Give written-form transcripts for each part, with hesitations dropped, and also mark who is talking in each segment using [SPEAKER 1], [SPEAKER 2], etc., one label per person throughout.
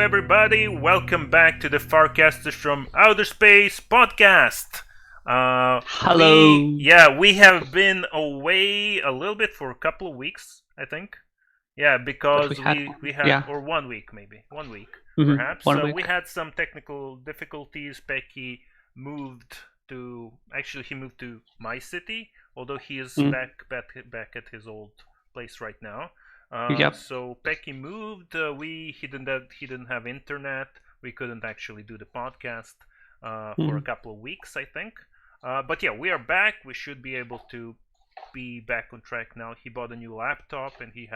[SPEAKER 1] everybody. Welcome back to the Farcasters from Outer Space podcast.
[SPEAKER 2] Hello.
[SPEAKER 1] We have been away a little bit for a couple of weeks, I think. Yeah,
[SPEAKER 2] But
[SPEAKER 1] because
[SPEAKER 2] we had
[SPEAKER 1] we had
[SPEAKER 2] yeah,
[SPEAKER 1] or 1 week maybe, 1 week perhaps.
[SPEAKER 2] 1 week.
[SPEAKER 1] We had some technical difficulties. Pecky moved he moved to my city, although he is
[SPEAKER 2] Mm.
[SPEAKER 1] back at his old place right now.
[SPEAKER 2] Yep.
[SPEAKER 1] So Pecky moved. He didn't have internet. We couldn't actually do the podcast for a
[SPEAKER 2] Mm.
[SPEAKER 1] couple of weeks, I think. But yeah, we are back. We should be able to be back on track now. He bought a new laptop, and you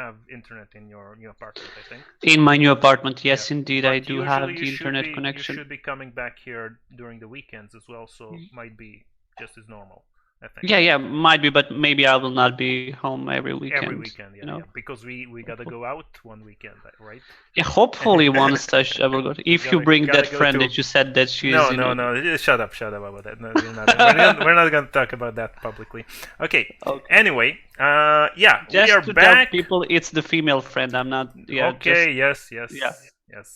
[SPEAKER 1] have internet in your new apartment, I think.
[SPEAKER 2] In my new apartment,
[SPEAKER 1] Yeah,
[SPEAKER 2] yes, indeed, I
[SPEAKER 1] but
[SPEAKER 2] do
[SPEAKER 1] usually
[SPEAKER 2] have the internet
[SPEAKER 1] you
[SPEAKER 2] connection.
[SPEAKER 1] should be coming back here during the weekends as well, so might be just as normal, I think.
[SPEAKER 2] Yeah, might be, but maybe I will not be home every weekend.
[SPEAKER 1] Every weekend, yeah, because we gotta go out one weekend, right?
[SPEAKER 2] Yeah, hopefully once I will go. If you bring
[SPEAKER 1] gotta
[SPEAKER 2] that
[SPEAKER 1] go
[SPEAKER 2] friend
[SPEAKER 1] to-
[SPEAKER 2] that you said that she's,
[SPEAKER 1] No,
[SPEAKER 2] you
[SPEAKER 1] no,
[SPEAKER 2] know.
[SPEAKER 1] no. Shut up about that. No, we're not gonna talk about that publicly. Okay.
[SPEAKER 2] Okay.
[SPEAKER 1] Anyway, yeah,
[SPEAKER 2] Just
[SPEAKER 1] we are
[SPEAKER 2] to
[SPEAKER 1] back.
[SPEAKER 2] tell people, it's the female friend. I'm not. Yeah.
[SPEAKER 1] Okay.
[SPEAKER 2] Just,
[SPEAKER 1] Yes.
[SPEAKER 2] yeah.
[SPEAKER 1] Yes.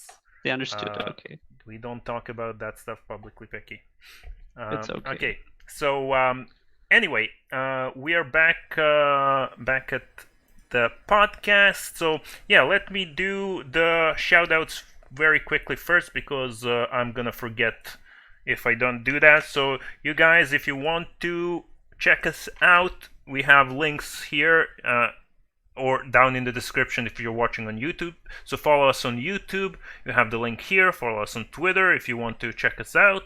[SPEAKER 2] They understood.
[SPEAKER 1] Okay. We don't talk about that stuff publicly, Becky.
[SPEAKER 2] It's okay.
[SPEAKER 1] Okay. So anyway, we are back at the podcast. So yeah, let me do the shoutouts very quickly first because I'm gonna forget if I don't do that. So you guys, if you want to check us out, we have links here or down in the description if you're watching on YouTube. So follow us on YouTube. You have the link here. Follow us on Twitter if you want to check us out.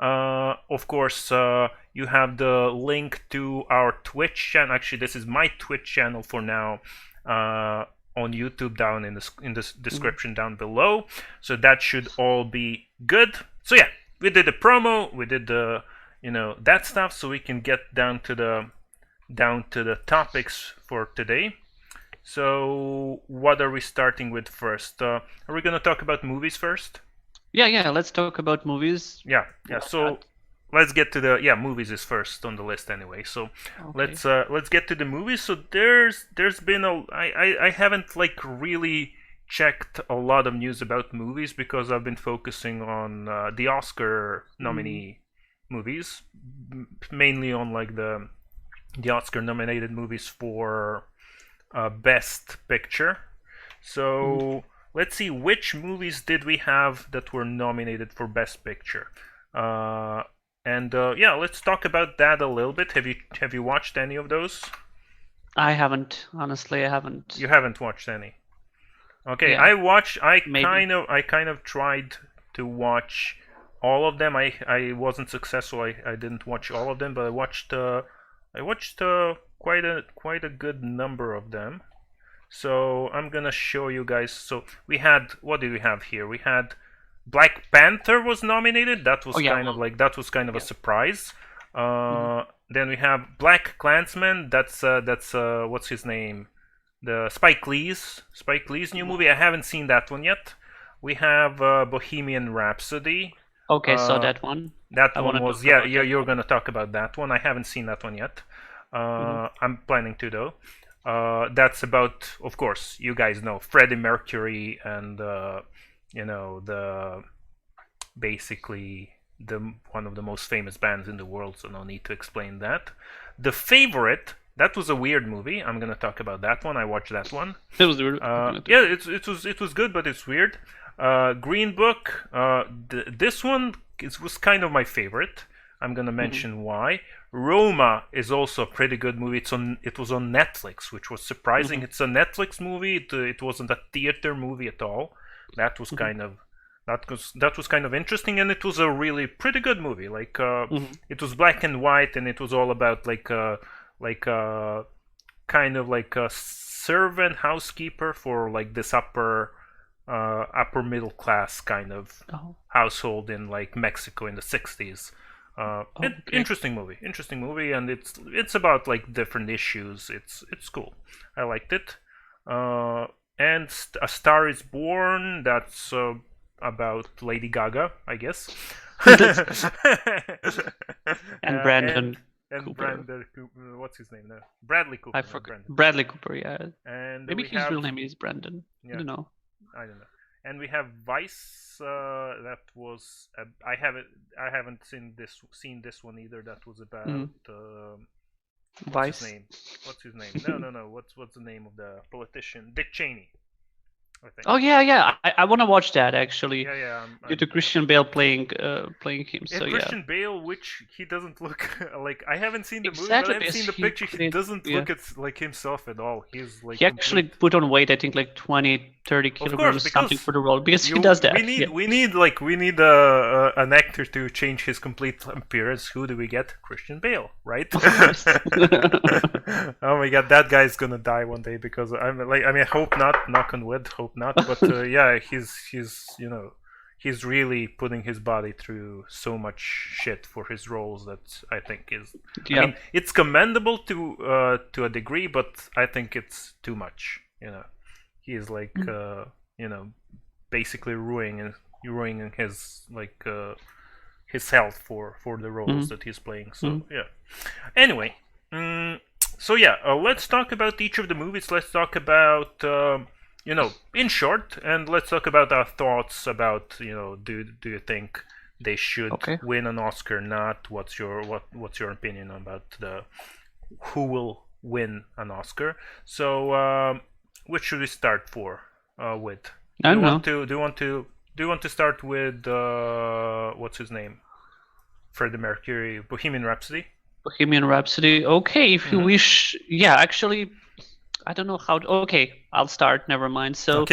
[SPEAKER 1] Of course, you have the link to our Twitch channel. Actually, this is my Twitch channel for now on YouTube down in the description down below. So that should all be good. So yeah, we did the promo. We did the that stuff. So we can get down to the topics for today. So what are we starting with first? Are we gonna talk about movies first?
[SPEAKER 2] Yeah. Let's talk about movies.
[SPEAKER 1] Yeah. So let's get to movies is first on the list anyway. So
[SPEAKER 2] Okay.
[SPEAKER 1] let's get to the movies. So there's been I haven't like really checked a lot of news about movies because I've been focusing on the Oscar nominee movies, mainly on like the Oscar nominated movies for Best Picture. So let's see, which movies did we have that were nominated for Best Picture? Let's talk about that a little bit. Have you watched any of those?
[SPEAKER 2] I haven't. Honestly, I haven't.
[SPEAKER 1] You haven't watched any. Okay,
[SPEAKER 2] Yeah.
[SPEAKER 1] I kind of tried to watch all of them. I wasn't successful. I didn't watch all of them, but I watched quite a good number of them. So I'm gonna show you guys. So what did we have here? We had Black Panther was nominated. That was kind of a surprise. Then we have Black Klansman. That's what's his name? The Spike Lee's new movie. I haven't seen that one yet. We have Bohemian Rhapsody.
[SPEAKER 2] Okay, so that one.
[SPEAKER 1] That
[SPEAKER 2] I
[SPEAKER 1] one
[SPEAKER 2] wanna
[SPEAKER 1] was
[SPEAKER 2] talk about that
[SPEAKER 1] you're
[SPEAKER 2] one.
[SPEAKER 1] gonna talk about that one. I haven't seen that one yet. I'm planning to though. That's about, of course, you guys know Freddie Mercury and basically the one of the most famous bands in the world. So no need to explain that. The Favorite. That was a weird movie. I'm gonna talk about that one. I watched that one.
[SPEAKER 2] It was the
[SPEAKER 1] It was good, but it's weird. Green Book. This one was kind of my favorite. I'm gonna mention why. Roma is also a pretty good movie. It was on Netflix, which was surprising. It's a Netflix movie. It wasn't a theater movie at all. That was kind of interesting, and it was a really pretty good movie. Like it was black and white, and it was all about kind of like a servant housekeeper for like this upper middle class kind of household in like Mexico in the 60s. Interesting movie, and it's about like different issues. It's cool. I liked it. And A Star Is Born. That's about Lady Gaga, I guess.
[SPEAKER 2] And Brandon
[SPEAKER 1] and
[SPEAKER 2] Cooper.
[SPEAKER 1] Brandon Cooper. What's his name now? Bradley Cooper.
[SPEAKER 2] I
[SPEAKER 1] not
[SPEAKER 2] forgot.
[SPEAKER 1] Brandon.
[SPEAKER 2] Bradley Cooper, yeah.
[SPEAKER 1] And
[SPEAKER 2] Maybe
[SPEAKER 1] we
[SPEAKER 2] his
[SPEAKER 1] have,
[SPEAKER 2] real name is Brandon.
[SPEAKER 1] Yeah.
[SPEAKER 2] I don't know.
[SPEAKER 1] I don't know. and we have Vice. That was I haven't seen this one either. That was about what's his
[SPEAKER 2] Vice.
[SPEAKER 1] name? What's his name? No. What's the name of the politician? Dick Cheney, I think.
[SPEAKER 2] Oh yeah. I want to watch that actually.
[SPEAKER 1] Yeah.
[SPEAKER 2] Due to Christian Bale playing him. So yeah.
[SPEAKER 1] Christian Bale, which he doesn't look like. I haven't seen the movie,
[SPEAKER 2] Exactly,
[SPEAKER 1] but I've seen the
[SPEAKER 2] because
[SPEAKER 1] picture. He doesn't
[SPEAKER 2] yeah.
[SPEAKER 1] look like himself at all. He's like
[SPEAKER 2] He actually put on weight, I think like 20, 30 kilograms
[SPEAKER 1] because
[SPEAKER 2] something for the role, because he does that.
[SPEAKER 1] We need an actor to change his complete appearance. Who do we get? Christian Bale, right? Oh my god, that guy's gonna die one day, because hope not. Knock on wood, hope not. But yeah, he's really putting his body through so much shit for his roles that I think is.
[SPEAKER 2] Yeah.
[SPEAKER 1] I mean, it's commendable to a degree, but I think it's too much. He is like basically ruining his his health for the roles that he's playing. So yeah. Anyway, so yeah, let's talk about each of the movies. Let's talk about. In short, and let's talk about our thoughts about, do you think they should win an Oscar? Not what's your opinion about who will win an Oscar? So, which should we start with?
[SPEAKER 2] I don't know.
[SPEAKER 1] Do you want to start with what's his name? Freddie Mercury, Bohemian Rhapsody.
[SPEAKER 2] Bohemian Rhapsody. Okay, if you wish. Yeah, actually. I don't know how. Okay, I'll start. Never mind. So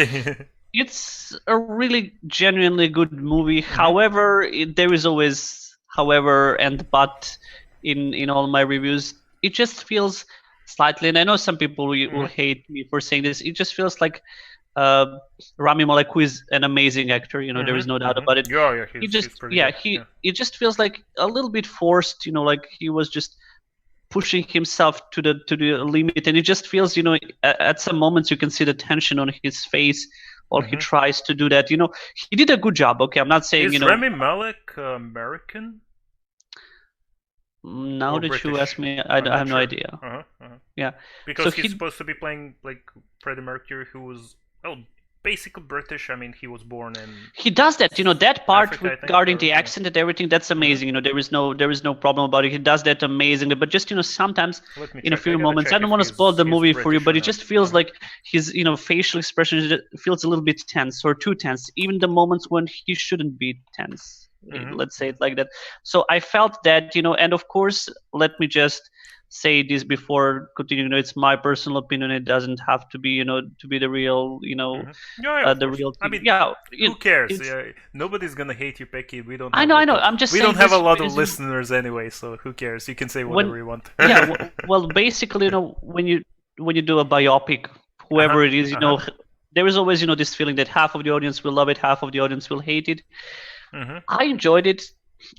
[SPEAKER 2] it's a really genuinely good movie. However, there is always however and but in all my reviews. It just feels slightly, and I know some people will hate me for saying this. It just feels like Rami Malek, who is an amazing actor. There is no doubt about it.
[SPEAKER 1] Yeah, he's pretty good.
[SPEAKER 2] It just feels like a little bit forced. Like he was just pushing himself to the limit, and it just feels, at some moments you can see the tension on his face while he tries to do that. He did a good job. Okay, I'm not saying
[SPEAKER 1] is Rami Malek American?
[SPEAKER 2] Now
[SPEAKER 1] or
[SPEAKER 2] that
[SPEAKER 1] British?
[SPEAKER 2] You ask me, I have no idea. Yeah,
[SPEAKER 1] because he's supposed to be playing like Freddie Mercury, who was basically British. I mean, he was born in.
[SPEAKER 2] He does that, that part
[SPEAKER 1] Africa,
[SPEAKER 2] regarding the accent and everything. That's amazing. There is no problem about it. He does that amazingly. But just sometimes in a few moments, I don't want to spoil the movie for you, but it just feels like his facial expression feels a little bit tense or too tense. Even the moments when he shouldn't be tense. Let's say it like that. So I felt that, and of course, let me just say this before continuing. It's my personal opinion. It doesn't have to be, to be the real, the real thing.
[SPEAKER 1] I mean, who cares? Nobody's gonna hate you, Becky. We don't.
[SPEAKER 2] I know. I'm just.
[SPEAKER 1] We don't have a lot of listeners anyway, so who cares? You can say whatever you want.
[SPEAKER 2] Yeah. Well, basically, when you do a biopic, whoever it is, there is always, this feeling that half of the audience will love it, half of the audience will hate it. I enjoyed it.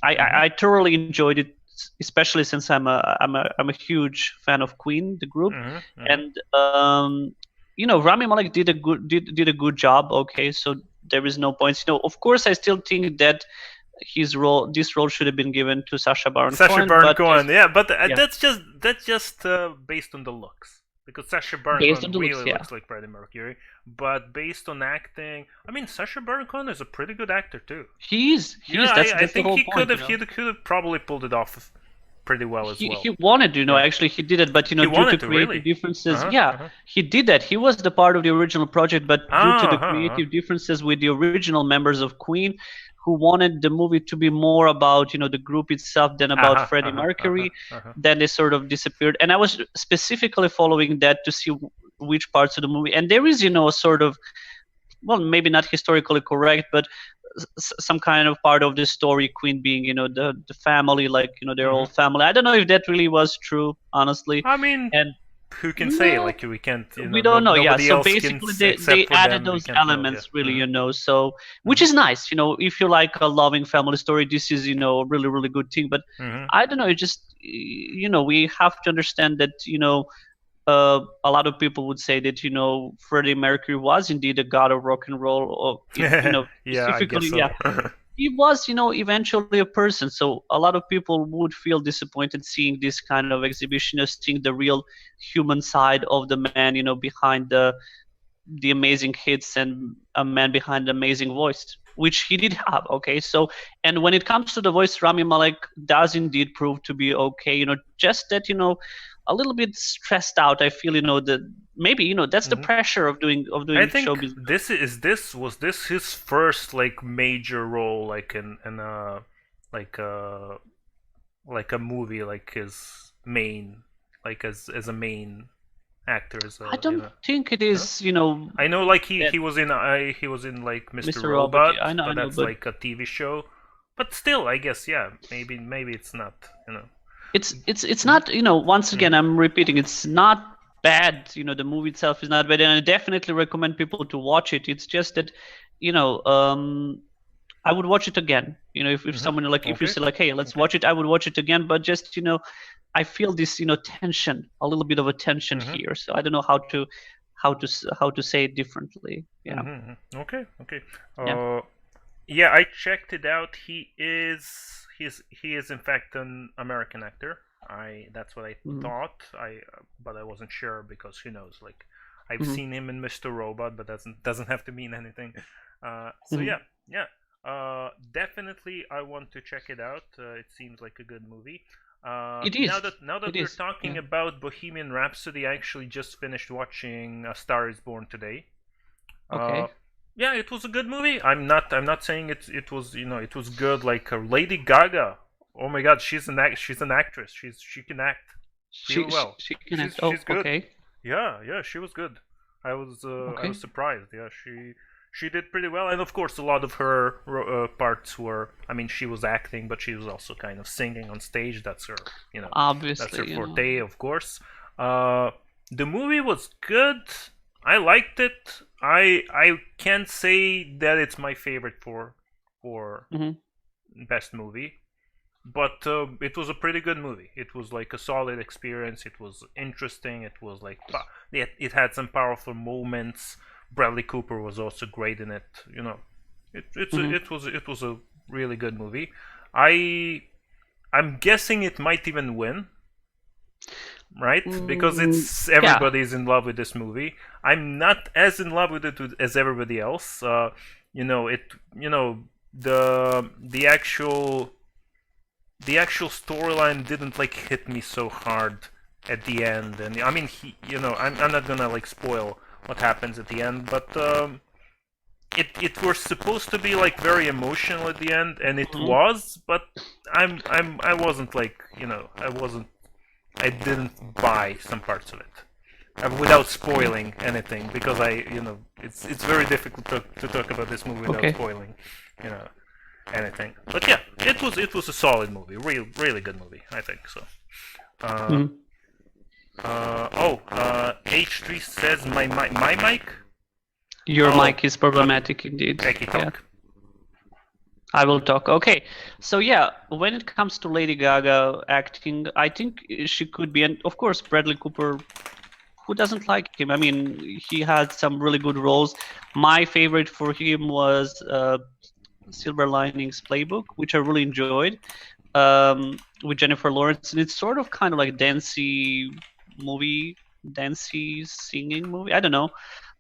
[SPEAKER 2] I thoroughly enjoyed it, especially since I'm a huge fan of Queen, the group, and Rami Malek did a good job. Okay, so there is no points. Of course, I still think that this role should have been given to Sacha Baron Cohen.
[SPEAKER 1] Yeah, but that's just based on the looks. Because Sacha Baron Cohen really looks like Freddie Mercury, but based on acting, I mean, Sacha Baron Cohen is a pretty good actor too.
[SPEAKER 2] He is.
[SPEAKER 1] I think he could have probably pulled it off pretty well as well.
[SPEAKER 2] He wanted to, actually he did it, but due to creative differences, he did that. He was the part of the original project, but due to the creative differences with the original members of Queen, who wanted the movie to be more about the group itself than about Freddie Mercury, then they sort of disappeared. And I was specifically following that to see which parts of the movie. And there is sort of, well, maybe not historically correct, but some kind of part of the story, Queen being the family, like their whole family. I don't know if that really was true, honestly.
[SPEAKER 1] I mean, and who can say? Like, we can't.
[SPEAKER 2] We don't know. Yeah. So basically, they added those elements, really. So which is nice. If you like a loving family story, this is a really, really good thing. But I don't know. It just we have to understand that a lot of people would say that Freddie Mercury was indeed a god of rock and roll, or specifically, he was eventually a person. So a lot of people would feel disappointed seeing this kind of exhibition, seeing the real human side of the man, behind the the amazing hits and a man behind the amazing voice, which he did have. Okay, so and when it comes to the voice, Rami Malek does indeed prove to be okay. Just that a little bit stressed out. I feel that maybe that's the pressure of doing
[SPEAKER 1] I think
[SPEAKER 2] show business.
[SPEAKER 1] was this his first like major role like in like a like a movie like his main like as a main actor as a,
[SPEAKER 2] I don't think it is.
[SPEAKER 1] I know like he was in like Mr. Robot,
[SPEAKER 2] yeah, I know,
[SPEAKER 1] that's
[SPEAKER 2] but
[SPEAKER 1] like a TV show. But still, I guess maybe it's not.
[SPEAKER 2] It's not. Once again, I'm repeating. It's not bad. The movie itself is not bad, and I definitely recommend people to watch it. It's just that, I would watch it again. If someone if you say like, hey, let's watch it, I would watch it again. But just I feel this tension, a little bit of a tension here. So I don't know how to say it differently. Yeah.
[SPEAKER 1] Okay. Yeah, I checked it out. He is in fact an American actor. That's what I thought. But I wasn't sure because who knows? Like I've seen him in Mr. Robot, but doesn't have to mean anything. So yeah. Definitely, I want to check it out. It seems like a good movie.
[SPEAKER 2] It is.
[SPEAKER 1] Now that we're talking about Bohemian Rhapsody, I actually just finished watching A Star Is Born today.
[SPEAKER 2] Okay.
[SPEAKER 1] Yeah, it was a good movie. I'm not saying it was it was good. Like Lady Gaga. Oh my God, she's an actress. She can act real well.
[SPEAKER 2] She can act.
[SPEAKER 1] She's good.
[SPEAKER 2] Okay.
[SPEAKER 1] Yeah, she was good. I was surprised. Yeah, she did pretty well, and of course, a lot of her parts were. I mean, she was acting, but she was also kind of singing on stage. That's her,
[SPEAKER 2] obviously,
[SPEAKER 1] that's her forte, of course. The movie was good. I liked it. I can't say that it's my favorite for best movie, but it was a pretty good movie. It was like a solid experience. It was interesting. It was like it had some powerful moments. Bradley Cooper was also great in it. It was a really good movie. I'm guessing it might even win, right? Because everybody's in love with this movie. I'm not as in love with it as everybody else. The actual storyline didn't like hit me so hard at the end, and I mean I'm not gonna like spoil what happens at the end, but it was supposed to be like very emotional at the end, and it was, but I wasn't like I didn't buy some parts of it without spoiling anything, because it's very difficult to talk about this movie without spoiling anything. But yeah, it was a solid movie, really good movie, I think so. H3 says my mic.
[SPEAKER 2] Your mic is problematic indeed.
[SPEAKER 1] Yeah.
[SPEAKER 2] I will talk. Okay, so yeah, when it comes to Lady Gaga acting, I think she could be, and of course Bradley Cooper. Who doesn't like him? I mean, he had some really good roles. My favorite for him was Silver Linings Playbook, which I really enjoyed, with Jennifer Lawrence, and it's sort of kind of like dancey singing movie. I don't know,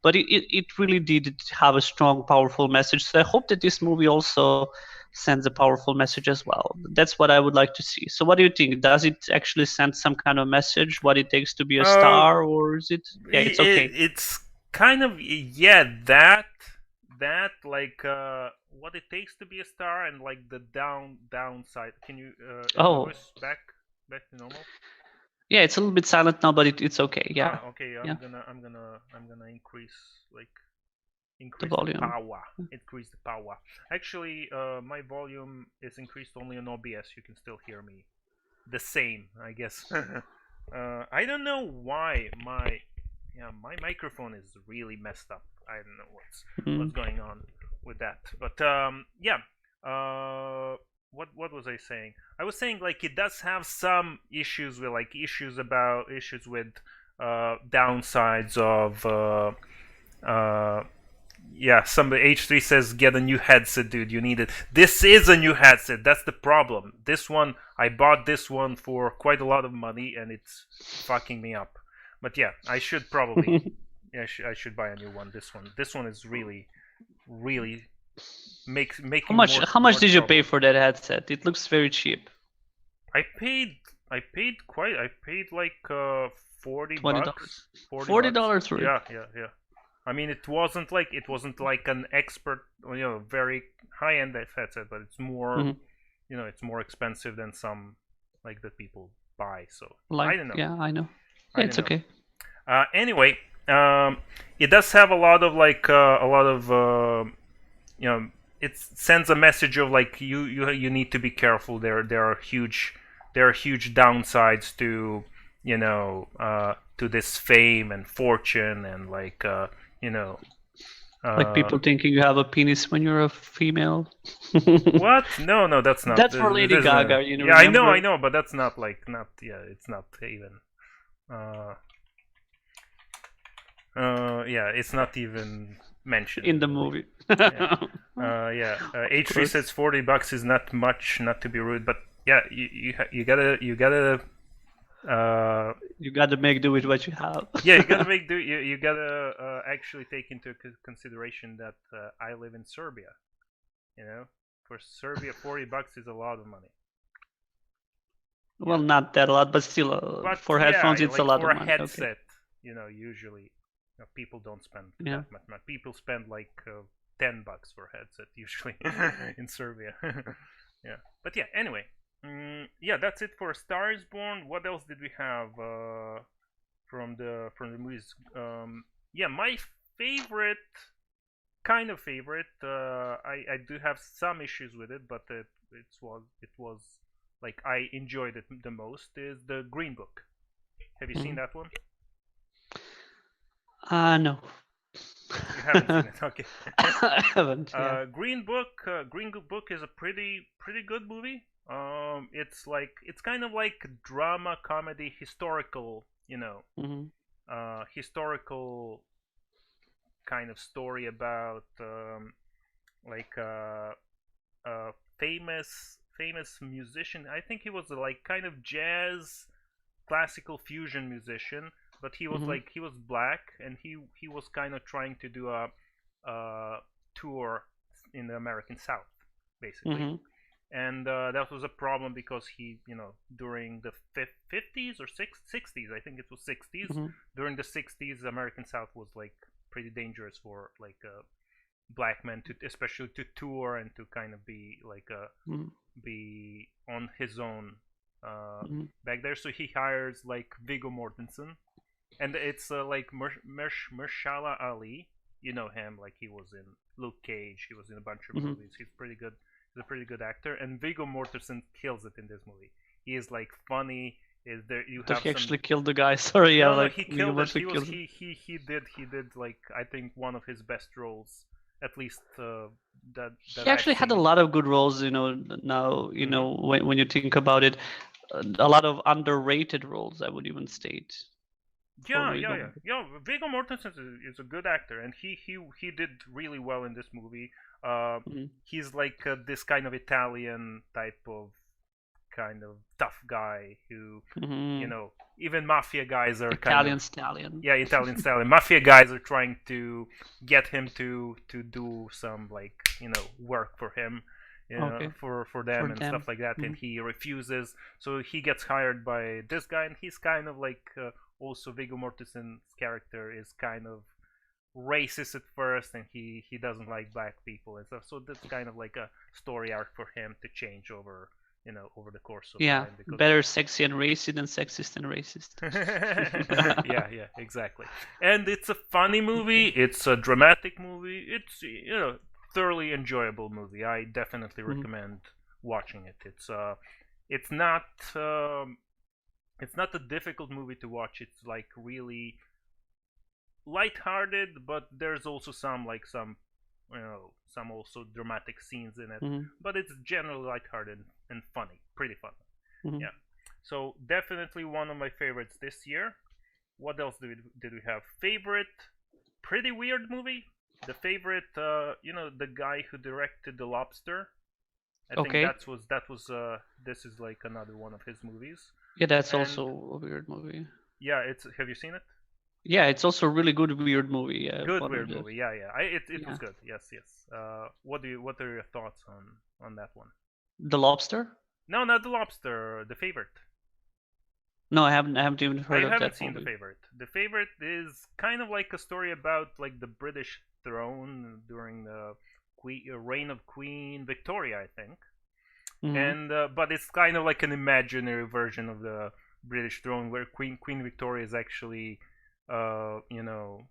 [SPEAKER 2] but it really did have a strong, powerful message. So I hope that this movie also sends a powerful message as well. That's what I would like to see. So what do you think? Does it actually send some kind of message, what it takes to be a star, or is it? Yeah, it's okay.
[SPEAKER 1] It's kind of that like what it takes to be a star, and like the downside. Can you voice back to normal?
[SPEAKER 2] Yeah, it's a little bit silent now, but it's okay. Yeah.
[SPEAKER 1] Okay. I'm gonna increase
[SPEAKER 2] the volume.
[SPEAKER 1] Power. Increase the power. Actually, my volume is increased only on OBS. You can still hear me the same, I guess. I don't know why my microphone is really messed up. I don't know what's going on with that. But what was I saying? I was saying like it does have some issues with downsides of some H3 says get a new headset, dude. You need it. This is a new headset. That's the problem. This one, I bought this one for quite a lot of money, and it's fucking me up. But yeah, I should probably Yeah, I should buy a new one. This one is really making
[SPEAKER 2] How much did you pay for that headset? It looks very cheap.
[SPEAKER 1] I paid like $40.
[SPEAKER 2] $40 for it.
[SPEAKER 1] Yeah. I mean, it wasn't like an expert, very high end headset, but it's more, it's more expensive than some like that people buy. So I don't know.
[SPEAKER 2] Yeah, I know. Yeah, it's okay.
[SPEAKER 1] Anyway, it does have a lot of it sends a message of like you need to be careful. There are huge downsides to to this fame and fortune and like
[SPEAKER 2] like people thinking you have a penis when you're a female.
[SPEAKER 1] What? No, that's not.
[SPEAKER 2] That's for Lady Gaga.
[SPEAKER 1] Yeah,
[SPEAKER 2] remember?
[SPEAKER 1] I know, but that's not like it's not even. Yeah, it's not even mentioned
[SPEAKER 2] in the movie.
[SPEAKER 1] Yeah. H3 says $40 is not much, not to be rude, but yeah, you gotta
[SPEAKER 2] you gotta make do with what you have.
[SPEAKER 1] Yeah, you gotta make do. You gotta actually take into consideration that I live in Serbia. For Serbia, $40 is a lot of money.
[SPEAKER 2] Well, not that a lot, but still, for headphones, it's
[SPEAKER 1] like
[SPEAKER 2] a lot of money.
[SPEAKER 1] For a headset, usually people don't spend that much money. People spend like $10 for a headset usually in Serbia. Yeah, but yeah. Anyway, yeah, that's it for Star is Born. What else did we have from the movies? Yeah, my favorite, kind of favorite. I do have some issues with it, but it was like I enjoyed it the most. Is the Green Book? Have you seen that one?
[SPEAKER 2] No.
[SPEAKER 1] You haven't seen it, okay?
[SPEAKER 2] I haven't. Yeah.
[SPEAKER 1] Green Book is a pretty good movie. It's kind of like drama, comedy, historical, historical kind of story about a famous musician. I think he was like kind of jazz, classical fusion musician, but he was he was black, and he was kind of trying to do a tour in the American South, basically. And that was a problem because he, during the 50s or 60s, I think it was 60s. During the 60s, American South was like pretty dangerous for like black men to, especially to tour and to kind of be like be on his own back there. So he hires like Viggo Mortensen, and it's like Mahershala Ali. You know him, like he was in Luke Cage. He was in a bunch of movies. He's pretty good. He's a pretty good actor, and Viggo Mortensen kills it in this movie. He is like funny. Is there you
[SPEAKER 2] Did
[SPEAKER 1] have
[SPEAKER 2] he actually kill the guy? Sorry,
[SPEAKER 1] no,
[SPEAKER 2] like
[SPEAKER 1] he killed it. He did like I think one of his best roles, at least that
[SPEAKER 2] he actually had a lot of good roles. Now when you think about it, a lot of underrated roles, I would even state.
[SPEAKER 1] Yeah. Viggo Mortensen is a good actor, and he did really well in this movie. He's like this kind of Italian type of kind of tough guy who, even mafia guys are
[SPEAKER 2] Italian stallion.
[SPEAKER 1] Yeah, Italian stallion. Mafia guys are trying to get him to do some like work for him. For them and stuff like that, and he refuses. So he gets hired by this guy, and he's kind of like also Viggo Mortensen's character is kind of racist at first, and he doesn't like black people and stuff. So that's kind of like a story arc for him to change over over the course of time.
[SPEAKER 2] Better sexy and racist than sexist and racist.
[SPEAKER 1] yeah, exactly. And it's a funny movie. It's a dramatic movie. It's thoroughly enjoyable movie. I definitely recommend watching it. It's not a difficult movie to watch. It's like really lighthearted, but there's also some also dramatic scenes in it. But it's generally lighthearted and funny, pretty funny. Yeah. So definitely one of my favorites this year. What else did we have? Favorite pretty weird movie. The favorite, the guy who directed The Lobster. I think that was this is like another one of his movies.
[SPEAKER 2] Yeah, that's also a weird movie.
[SPEAKER 1] Yeah, have you seen it?
[SPEAKER 2] Yeah, it's also a really good weird movie. Yeah,
[SPEAKER 1] good weird movie. Yeah. It was good. Yes. What are your thoughts on that one?
[SPEAKER 2] The Lobster?
[SPEAKER 1] No, not The Lobster. The Favorite.
[SPEAKER 2] No, I haven't even heard of
[SPEAKER 1] haven't
[SPEAKER 2] that
[SPEAKER 1] seen
[SPEAKER 2] movie.
[SPEAKER 1] The Favorite. The Favorite is kind of like a story about like the British throne during the reign of Queen Victoria, I think. And but it's kind of like an imaginary version of the British throne where Queen Victoria is actually, you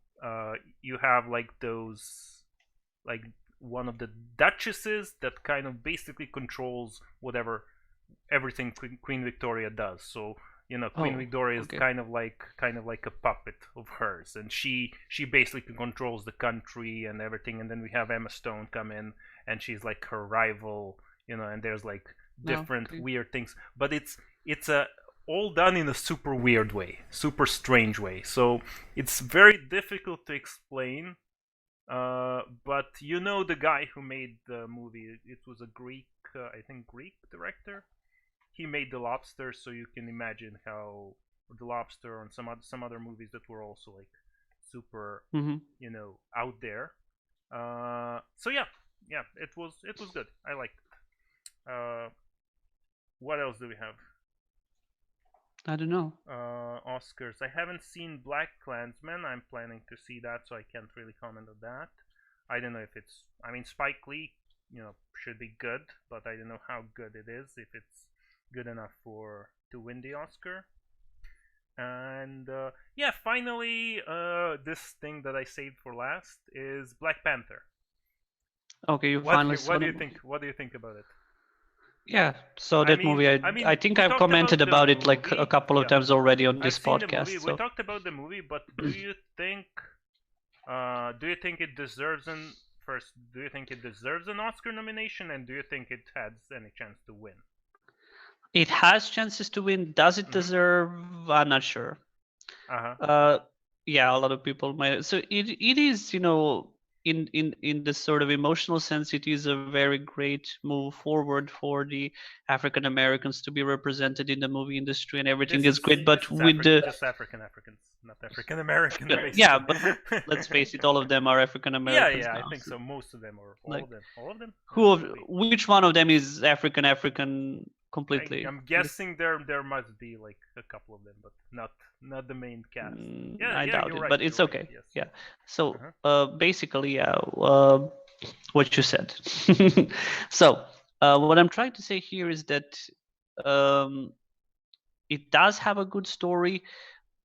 [SPEAKER 1] have like those, like one of the duchesses that kind of basically controls everything Queen Victoria does. So Queen Victoria is kind of like a puppet of hers, and she basically controls the country and everything. And then we have Emma Stone come in, and she's like her rival, and there's like different weird things, but it's all done in a super weird way, super strange way. So it's very difficult to explain. But the guy who made the movie, it was a Greek, I think Greek director. He made The Lobster, so you can imagine how The Lobster and some other movies that were also like super, out there. So yeah, it was good. I liked it. What else do we have?
[SPEAKER 2] I don't know.
[SPEAKER 1] Oscars. I haven't seen Black Klansman. I'm planning to see that, so I can't really comment on that. I don't know if it's. I mean, Spike Lee, should be good, but I don't know how good it is. If it's good enough to win the Oscar. And finally, this thing that I saved for last is Black Panther.
[SPEAKER 2] Okay, you finally saw
[SPEAKER 1] what do you think? What do you think about it?
[SPEAKER 2] Yeah, so that movie, I think I've commented about it like a couple of times already on this podcast.
[SPEAKER 1] We talked about the movie, but do you think it deserves do you think it deserves an Oscar nomination, and do you think it has any chance to win?
[SPEAKER 2] It has chances to win. Does it deserve? I'm not sure. Yeah, a lot of people might. So it is, in this sort of emotional sense, it is a very great move forward for the African Americans to be represented in the movie industry, and everything is great. But with
[SPEAKER 1] just Africans, not African American.
[SPEAKER 2] Yeah, but let's face it, all of them are African Americans.
[SPEAKER 1] Yeah, I think so. Most of them, or all of them.
[SPEAKER 2] Which one of them is African completely?
[SPEAKER 1] I'm guessing there must be like a couple of them, but not the main cast.
[SPEAKER 2] I doubt it,
[SPEAKER 1] right,
[SPEAKER 2] but it's okay.
[SPEAKER 1] Right, yes.
[SPEAKER 2] Yeah. So basically, what you said. So what I'm trying to say here is that it does have a good story,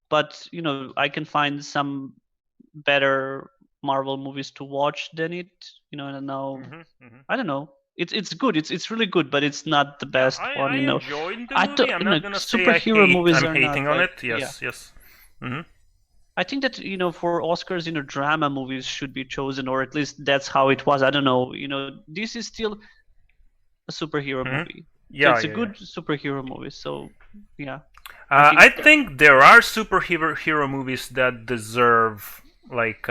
[SPEAKER 2] but I can find some better Marvel movies to watch than it. And now I don't know. It's good. It's really good, but it's not the best one.
[SPEAKER 1] I enjoyed the movie. I'm not gonna say I'm hating on it. Yes.
[SPEAKER 2] I think that for Oscars, drama movies should be chosen, or at least that's how it was. I don't know. This is still a superhero movie.
[SPEAKER 1] Yeah,
[SPEAKER 2] so it's a good superhero movie. So yeah.
[SPEAKER 1] I think there are superhero movies that deserve like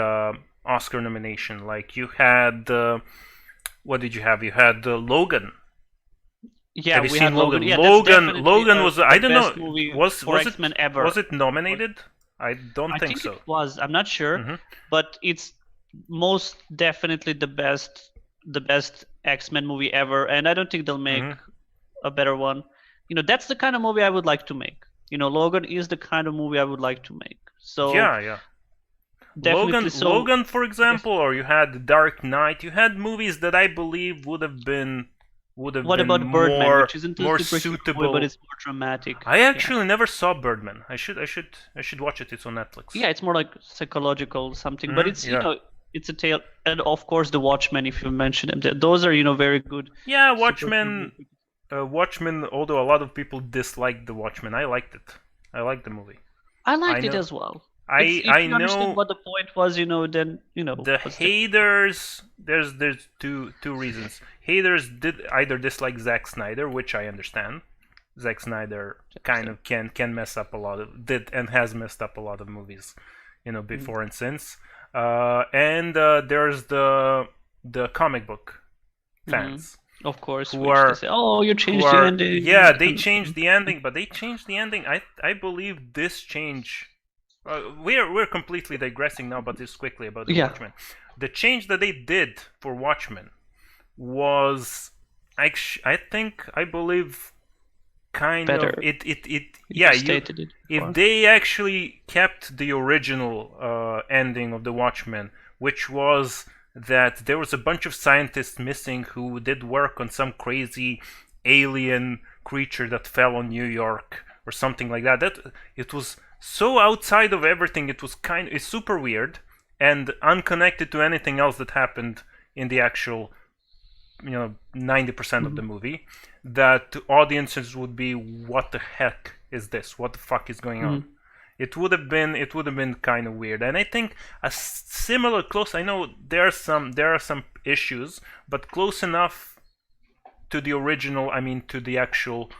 [SPEAKER 1] Oscar nomination. Like you had. What did you have? You had Logan.
[SPEAKER 2] Yeah,
[SPEAKER 1] we had
[SPEAKER 2] Logan. Yeah,
[SPEAKER 1] Logan was. I don't know. Was
[SPEAKER 2] X-Men ever?
[SPEAKER 1] Was it nominated? I don't think so.
[SPEAKER 2] It was. I'm not sure, but it's most definitely the best X-Men movie ever, and I don't think they'll make a better one. That's the kind of movie I would like to make. Logan is the kind of movie I would like to make. So
[SPEAKER 1] yeah. Logan, for example, or you had Dark Knight. You had movies that I believe would have been what about
[SPEAKER 2] Birdman, which isn't
[SPEAKER 1] more suitable,
[SPEAKER 2] movie, but it's more dramatic.
[SPEAKER 1] I actually never saw Birdman. I should watch it. It's on Netflix.
[SPEAKER 2] Yeah, it's more like psychological something, but it's it's a tale, and of course the Watchmen. If you mention them, those are very good.
[SPEAKER 1] Yeah, Watchmen. Watchmen. Although a lot of people disliked the Watchmen, I liked it. I liked the movie.
[SPEAKER 2] I liked it as well.
[SPEAKER 1] I know
[SPEAKER 2] understand what the point was, then
[SPEAKER 1] the haters. There's two reasons. Haters did either dislike Zack Snyder, which I understand. Zack Snyder kind of can mess up a lot of has messed up a lot of movies, before and since. And there's the comic book fans.
[SPEAKER 2] Of course, say, oh, you changed the ending.
[SPEAKER 1] Yeah, they changed the ending, but they changed the ending. I believe this change we're completely digressing now, but just quickly about the Watchmen. The change that they did for Watchmen was, I believe, kind
[SPEAKER 2] better.
[SPEAKER 1] of if they actually kept the original ending of the Watchmen, which was that there was a bunch of scientists missing who did work on some crazy alien creature that fell on New York or something like that. That it was so outside of everything. It's super weird and unconnected to anything else that happened in the actual 90% of the movie, that audiences would be, what the heck is this? What the fuck is going on? It would have been kind of weird. And I think a similar close, I know there are some issues, but close enough to the original, to the actual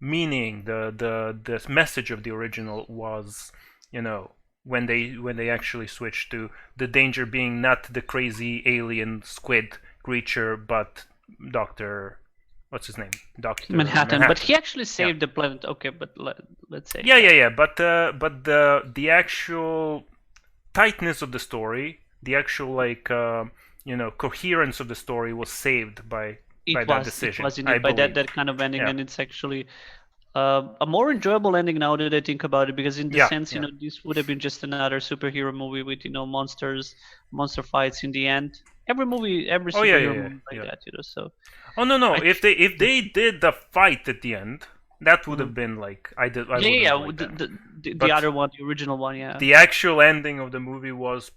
[SPEAKER 1] meaning, the message of the original was, when they actually switched to the danger being not the crazy alien squid creature, but what's his name? Dr.
[SPEAKER 2] Manhattan. But he actually saved the planet. Okay, but let's say.
[SPEAKER 1] Yeah. But the actual tightness of the story, the actual coherence of the story was saved by that decision.
[SPEAKER 2] It was indeed by that kind of ending, and it's actually a more enjoyable ending now that I think about it, because in the sense, this would have been just another superhero movie with monster fights in the end. Every superhero movie like that, so.
[SPEAKER 1] Oh no! If they did the fight at the end, that would have been like
[SPEAKER 2] the other one, the original one,
[SPEAKER 1] The actual ending of the movie was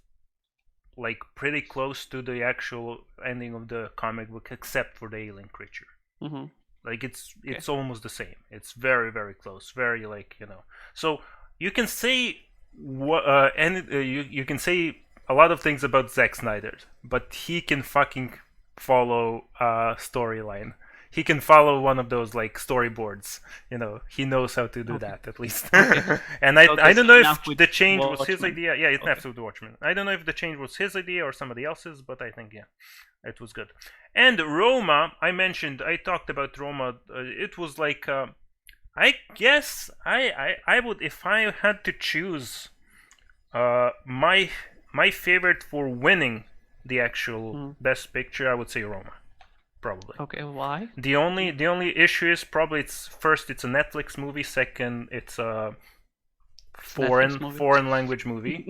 [SPEAKER 1] like pretty close to the actual ending of the comic book, except for the alien creature. Like it's almost the same. It's very, very close. Very So you can say you can say a lot of things about Zack Snyder, but he can fucking follow a storyline. He can follow one of those storyboards. He knows how to do that at least. And I don't know if the change was his idea. Yeah, it's enough with the Watchmen. I don't know if the change was his idea or somebody else's, but I think it was good. And Roma, I talked about Roma. It was like I guess I would, if I had to choose my favorite for winning the actual best picture, I would say Roma. Probably.
[SPEAKER 2] Okay, why?
[SPEAKER 1] The only issue is probably it's a Netflix movie. Second, it's a foreign language movie.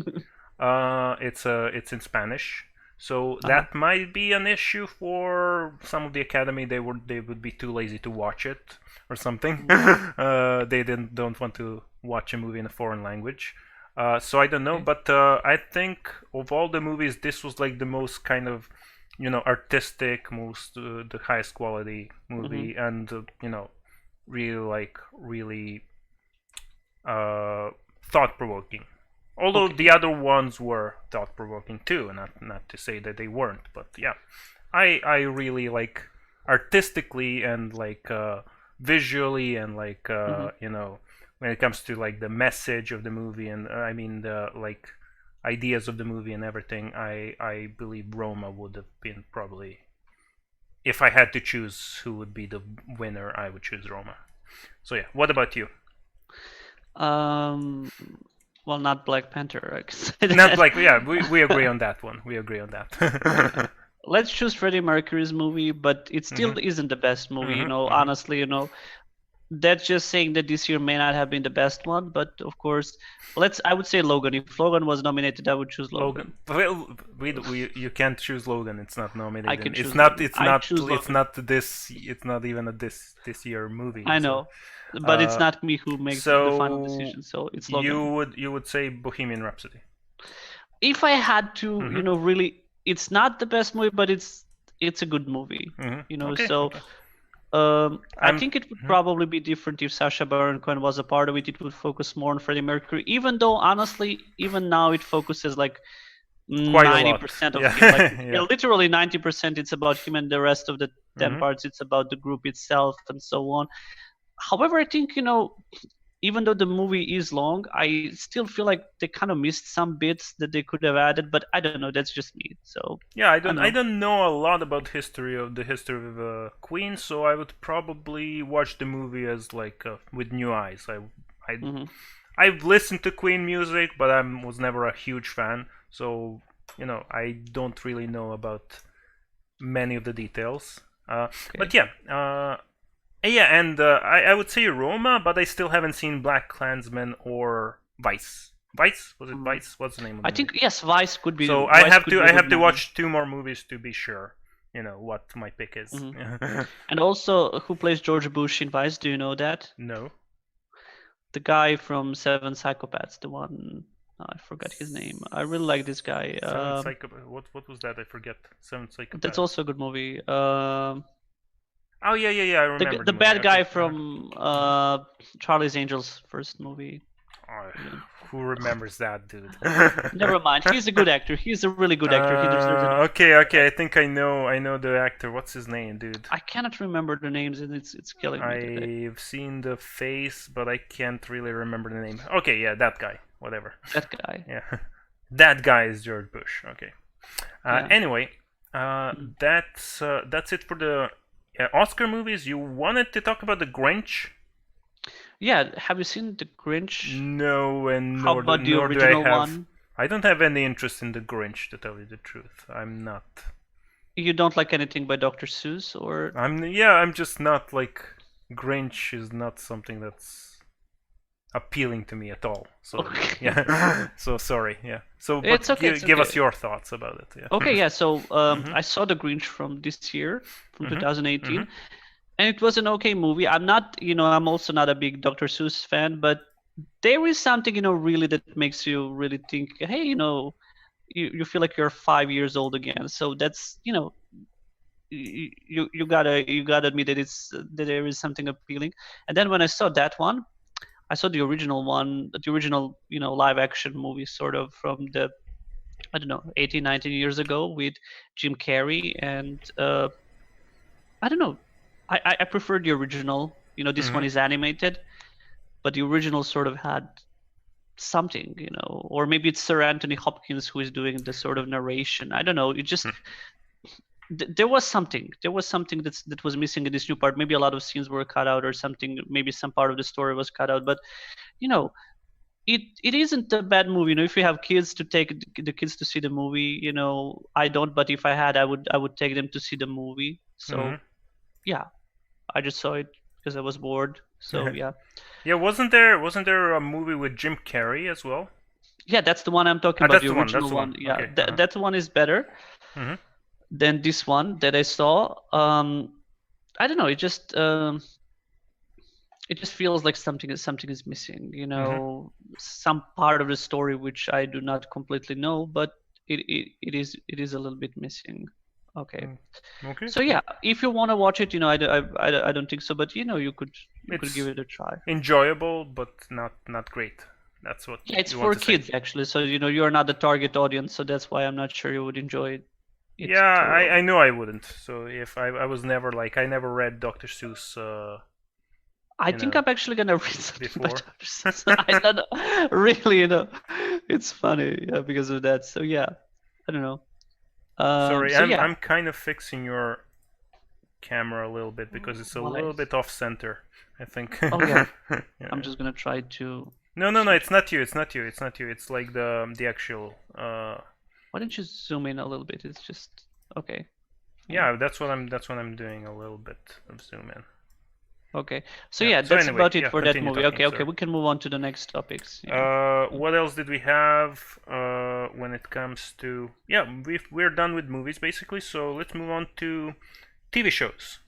[SPEAKER 1] It's in Spanish, so that might be an issue for some of the Academy. They would be too lazy to watch it or something. They don't want to watch a movie in a foreign language. So I don't know, but I think of all the movies, this was like the most kind of artistic, most the highest quality movie, and really thought-provoking. Although the other ones were thought-provoking too, and not to say that they weren't, but yeah, I really like artistically and visually and when it comes to the message of the movie and the ideas of the movie and everything, I believe Roma would have been probably, if I had to choose who would be the winner, I would choose Roma. So yeah, what about you?
[SPEAKER 2] Well, not Black Panther.
[SPEAKER 1] Not Black. Yeah, we agree on that one. We agree on that.
[SPEAKER 2] Let's choose Freddie Mercury's movie, but it still isn't the best movie. Honestly, that's just saying that this year may not have been the best one, but of course, I would say Logan. If Logan was nominated, I would choose Logan.
[SPEAKER 1] Well, you can't choose Logan. It's not nominated.
[SPEAKER 2] I can choose
[SPEAKER 1] It's not even a this year movie.
[SPEAKER 2] I know, but it's not me who makes the final decision. So it's Logan.
[SPEAKER 1] You would say Bohemian Rhapsody.
[SPEAKER 2] If I had to, really, it's not the best movie, but it's a good movie. I think it would probably be different if Sacha Baron Cohen was a part of it. It would focus more on Freddie Mercury, even though honestly, even now it focuses 90% of him. Literally 90%. It's about him, and the rest of the 10 parts, it's about the group itself and so on. However, I think even though the movie is long, I still feel like they kind of missed some bits that they could have added. But I don't know. That's just me. So
[SPEAKER 1] yeah, I don't know a lot about the history of Queen, so I would probably watch the movie as with new eyes. I've listened to Queen music, but I was never a huge fan. So I don't really know about many of the details.
[SPEAKER 2] Okay.
[SPEAKER 1] But yeah, and I would say Roma, but I still haven't seen Black Klansman or Vice. Vice, was it Vice? What's the name of the
[SPEAKER 2] I
[SPEAKER 1] movie?
[SPEAKER 2] think yes, Vice could be.
[SPEAKER 1] So
[SPEAKER 2] Vice
[SPEAKER 1] I have to watch 2 more movies to be sure. What my pick is.
[SPEAKER 2] And also, who plays George Bush in Vice? Do you know that?
[SPEAKER 1] No.
[SPEAKER 2] The guy from Seven Psychopaths, the one. I forgot his name. I really like this guy.
[SPEAKER 1] Seven Psychopaths. What was that? I forget. Seven Psychopaths.
[SPEAKER 2] That's also a good movie.
[SPEAKER 1] Oh yeah. I remember
[SPEAKER 2] the bad guy from Charlie's Angels first movie.
[SPEAKER 1] Who remembers that, dude?
[SPEAKER 2] Never mind. He's a good actor. He's a really good actor. He deserves it.
[SPEAKER 1] Okay. I think I know the actor. What's his name, dude?
[SPEAKER 2] I cannot remember the names, and it's killing me today.
[SPEAKER 1] I've seen the face, but I can't really remember the name. Okay, yeah, that guy. Whatever.
[SPEAKER 2] That guy.
[SPEAKER 1] Yeah, that guy is George Bush. Okay. Anyway, that's it for the Oscar movies. You wanted to talk about the Grinch?
[SPEAKER 2] Yeah, have you seen the Grinch?
[SPEAKER 1] No, and
[SPEAKER 2] how about the original one?
[SPEAKER 1] I don't have any interest in the Grinch, to tell you the truth. I'm not.
[SPEAKER 2] You don't like anything by Dr. Seuss, or?
[SPEAKER 1] I'm just not like Grinch is not something that's appealing to me at all. So yeah, so sorry. Yeah, so but
[SPEAKER 2] it's okay.
[SPEAKER 1] Give us your thoughts about it. Yeah.
[SPEAKER 2] Okay, yeah. So I saw the Grinch from this year, from 2018. And it was an okay movie. I'm also not a big Dr. Seuss fan, but there is something, really that makes you really think, hey, you feel like you're 5 years old again. So that's, you gotta admit that there is something appealing. And then when I saw that one, I saw the original one, live action movie sort of from the, 18, 19 years ago with Jim Carrey, and I don't know. I prefer the original. This one is animated, but the original sort of had something, or maybe it's Sir Anthony Hopkins who is doing the sort of narration. I don't know. It just there was something. There was something that was missing in this new part. Maybe a lot of scenes were cut out or something. Maybe some part of the story was cut out. But it isn't a bad movie. If you have kids, to take the kids to see the movie. I don't, but if I had, I would take them to see the movie. So. Yeah, I just saw it because I was bored. So yeah.
[SPEAKER 1] Yeah, wasn't there a movie with Jim Carrey as well?
[SPEAKER 2] Yeah, that's the one I'm talking about.
[SPEAKER 1] The original one.
[SPEAKER 2] Yeah,
[SPEAKER 1] okay.
[SPEAKER 2] That one is better than this one that I saw. I don't know. It just feels like something is missing. Some part of the story which I do not completely know, but it is a little bit missing. Okay. So yeah, if you want to watch it, I don't think so, but you could give it a try.
[SPEAKER 1] Enjoyable, but not great. That's what.
[SPEAKER 2] Yeah, it's for kids actually. So you're not the target audience, so that's why I'm not sure you would enjoy it.
[SPEAKER 1] Yeah, I know I wouldn't. So if I was never I never read Dr. Seuss.
[SPEAKER 2] I think I'm actually gonna read something by Dr. Seuss. I don't know. Really, it's funny because of that. So yeah, I don't know.
[SPEAKER 1] Sorry, I'm kind of fixing your camera a little bit because it's a little bit off center, I think.
[SPEAKER 2] Oh yeah. I'm just gonna try to.
[SPEAKER 1] No, it's not you. It's like the actual.
[SPEAKER 2] Why don't you zoom in a little bit? It's just okay.
[SPEAKER 1] Yeah, that's what I'm doing, a little bit of zoom in.
[SPEAKER 2] Okay, so that's anyway, about it for that movie.
[SPEAKER 1] Talking,
[SPEAKER 2] okay, we can move on to the next topics.
[SPEAKER 1] What else did we have when it comes to? Yeah, we're done with movies basically. So let's move on to TV shows,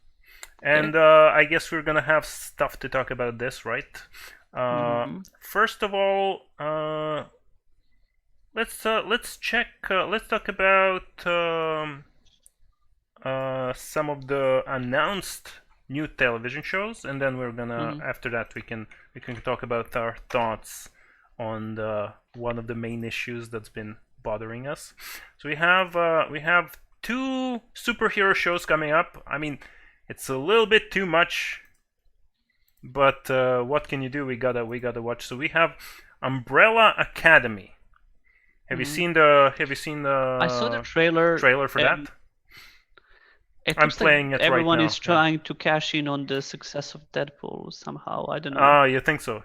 [SPEAKER 1] and I guess we're gonna have stuff to talk about this, right? First of all, let's talk about some of the announced new television shows, and then we're gonna after that we can talk about our thoughts on one of the main issues that's been bothering us. So we have 2 superhero shows coming up. I mean, it's a little bit too much, but what can you do? We gotta watch. So we have Umbrella Academy. Have you seen the? I
[SPEAKER 2] saw the trailer
[SPEAKER 1] for that. I'm playing it right now.
[SPEAKER 2] Everyone is trying to cash in on the success of Deadpool somehow. I don't know.
[SPEAKER 1] Oh, you think so?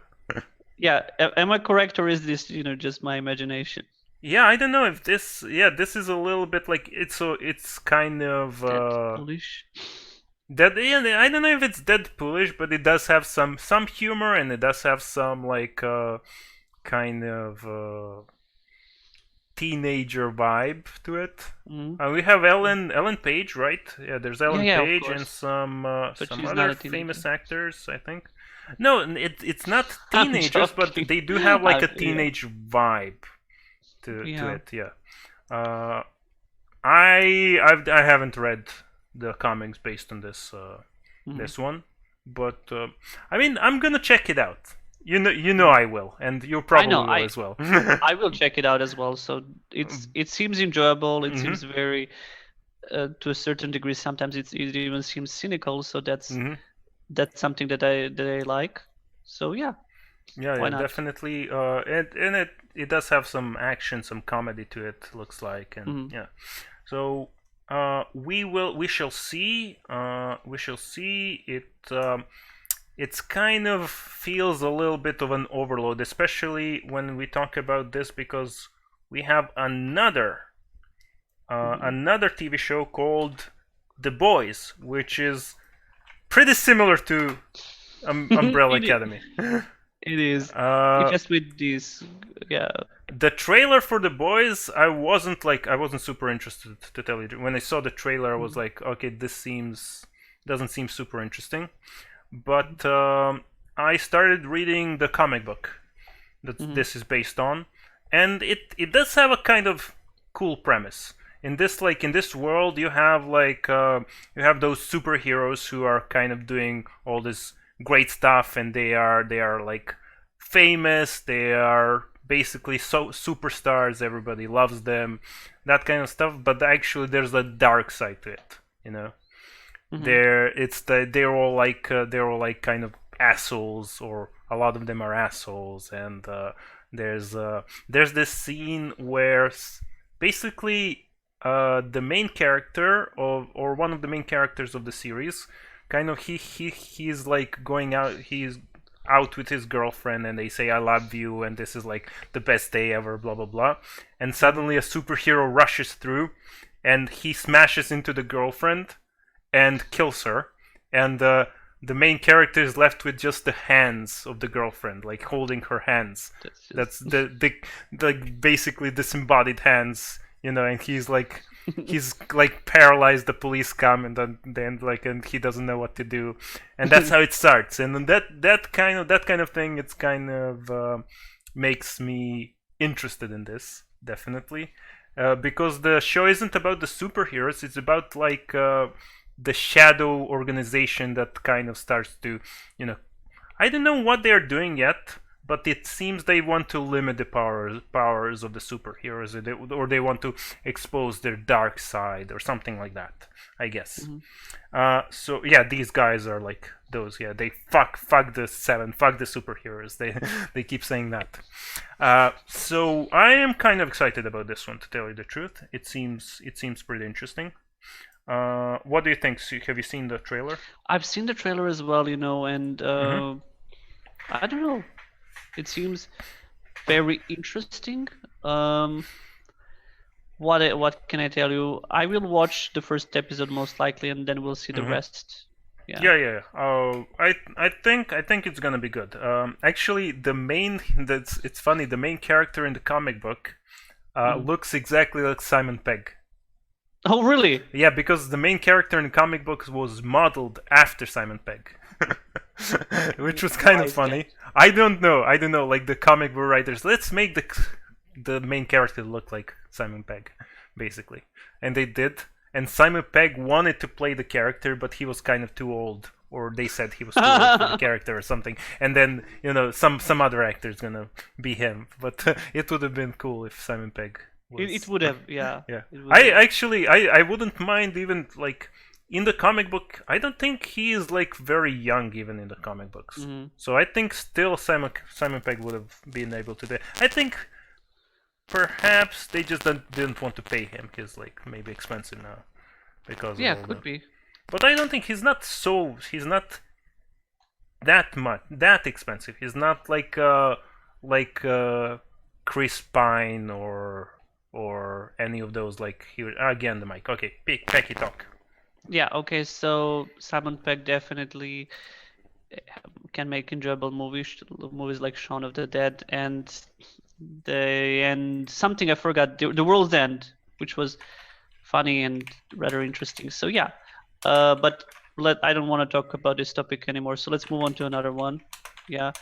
[SPEAKER 2] Yeah, am I correct, or is this just my imagination?
[SPEAKER 1] Yeah, I don't know if this. Yeah, this is a little bit like it's kind of
[SPEAKER 2] Deadpoolish.
[SPEAKER 1] That yeah, I don't know if it's Deadpoolish, but it does have some humor and it does have some like kind of teenager vibe to it. We have Ellen Page, right? Yeah, there's Ellen
[SPEAKER 2] Yeah, of
[SPEAKER 1] Page and
[SPEAKER 2] course.
[SPEAKER 1] some
[SPEAKER 2] But
[SPEAKER 1] some
[SPEAKER 2] she's not
[SPEAKER 1] other
[SPEAKER 2] a teenager.
[SPEAKER 1] famous actors, I think. No, it's not
[SPEAKER 2] I'm
[SPEAKER 1] teenagers, but
[SPEAKER 2] joking.
[SPEAKER 1] they do have like a
[SPEAKER 2] Yeah.
[SPEAKER 1] teenage vibe to
[SPEAKER 2] Yeah.
[SPEAKER 1] it. Yeah. Uh, I haven't read the comics based on this one, but I mean I'm gonna check it out. You know I will, and you
[SPEAKER 2] I know.
[SPEAKER 1] probably will as well.
[SPEAKER 2] I will check it out as well. So it seems enjoyable. It
[SPEAKER 1] Hmm.
[SPEAKER 2] seems very to a certain degree. Sometimes it even seems cynical. So
[SPEAKER 1] Hmm.
[SPEAKER 2] that's something that I like. So yeah,
[SPEAKER 1] Yeah,
[SPEAKER 2] why
[SPEAKER 1] yeah,
[SPEAKER 2] not?
[SPEAKER 1] definitely. And it does have some action, some comedy to it. Looks like, and
[SPEAKER 2] Mm-hmm.
[SPEAKER 1] yeah. So we shall see. We shall see it. It's kind of feels a little bit of an overload, especially when we talk about this because we have
[SPEAKER 2] Mm-hmm.
[SPEAKER 1] another TV show called The Boys, which is pretty similar to Umbrella
[SPEAKER 2] it,
[SPEAKER 1] Academy.
[SPEAKER 2] it is.
[SPEAKER 1] uh,
[SPEAKER 2] Just with this, yeah.
[SPEAKER 1] the trailer for The Boys, I wasn't super interested to tell you. When I saw the trailer, I was
[SPEAKER 2] Mm-hmm.
[SPEAKER 1] like, okay, this seems doesn't seem super interesting. But I started reading the comic book that
[SPEAKER 2] Mm-hmm.
[SPEAKER 1] this is based on, and it does have a kind of cool premise. In this world, you have those superheroes who are kind of doing all this great stuff, and they are like famous. They are basically so superstars. Everybody loves them, that kind of stuff. But actually, there's a dark side to it. You know,
[SPEAKER 2] Mm-hmm.
[SPEAKER 1] they're all like kind of assholes, or a lot of them are assholes, and there's this scene where basically the main character of or one of the main characters of the series kind of he's like going out he's out with his girlfriend, and they say I love you and this is like the best day ever, blah blah blah, and
[SPEAKER 2] Mm-hmm.
[SPEAKER 1] suddenly a superhero rushes through and he smashes into the girlfriend and kills her, and the main character is left with just the hands of the girlfriend, like holding her hands.
[SPEAKER 2] That's
[SPEAKER 1] That's
[SPEAKER 2] just.
[SPEAKER 1] the like basically disembodied hands, and he's like paralyzed. The police come, and then like and he doesn't know what to do, and that's how it starts. And then that kind of thing, it's kind of makes me interested in this, definitely, because the show isn't about the superheroes. It's about like the shadow organization that kind of starts to, you know, I don't know what they're doing yet, but it seems they want to limit the powers of the superheroes, or they want to expose their dark side or something like that, I guess.
[SPEAKER 2] Mm-hmm.
[SPEAKER 1] So yeah, these guys are like those. Yeah, they fuck the seven, fuck the superheroes. They keep saying that. So I am kind of excited about this one, to tell you the truth. It seems pretty interesting. What do you think? Have you seen the trailer?
[SPEAKER 2] I've seen the trailer as well, and
[SPEAKER 1] Mm-hmm.
[SPEAKER 2] I don't know. It seems very interesting. Um, what can I tell you? I will watch the first episode most likely, and then we'll see the
[SPEAKER 1] Mm-hmm.
[SPEAKER 2] rest. Yeah.
[SPEAKER 1] Yeah, yeah. Oh, I think it's gonna be good. Actually, that's it's funny. The main character in the comic book
[SPEAKER 2] Mhm.
[SPEAKER 1] looks exactly like Simon Pegg.
[SPEAKER 2] Oh, really?
[SPEAKER 1] Yeah, because the main character in the comic books was modeled after Simon Pegg, which was kind
[SPEAKER 2] Why
[SPEAKER 1] of
[SPEAKER 2] is that?
[SPEAKER 1] funny. I don't know. I don't know. Like the comic book writers, let's make the main character look like Simon Pegg, basically, and they did. And Simon Pegg wanted to play the character, but he was kind of too old, or they said he was too old for the character or something. And then some other actor is gonna be him. But it would have been cool if Simon Pegg
[SPEAKER 2] It
[SPEAKER 1] was.
[SPEAKER 2] would have, yeah,
[SPEAKER 1] Yeah,
[SPEAKER 2] it would
[SPEAKER 1] I
[SPEAKER 2] have.
[SPEAKER 1] actually I wouldn't mind even like in the comic book. I don't think he is like very young even in the comic books.
[SPEAKER 2] Hmm.
[SPEAKER 1] So I think still Simon Pegg would have been able to do. I think perhaps they just didn't want to pay him. He's like maybe expensive now because of
[SPEAKER 2] Yeah,
[SPEAKER 1] all the.
[SPEAKER 2] could be.
[SPEAKER 1] But I don't think he's not that expensive. He's not like Chris Pine or any of those. Like here again, the mic. Okay, Pecky talk.
[SPEAKER 2] Yeah. Okay. So Simon Pegg definitely can make enjoyable movies like Shaun of the Dead and something I forgot, the World's End, which was funny and rather interesting. So yeah, but I don't want to talk about this topic anymore. So let's move on to another one. Yeah.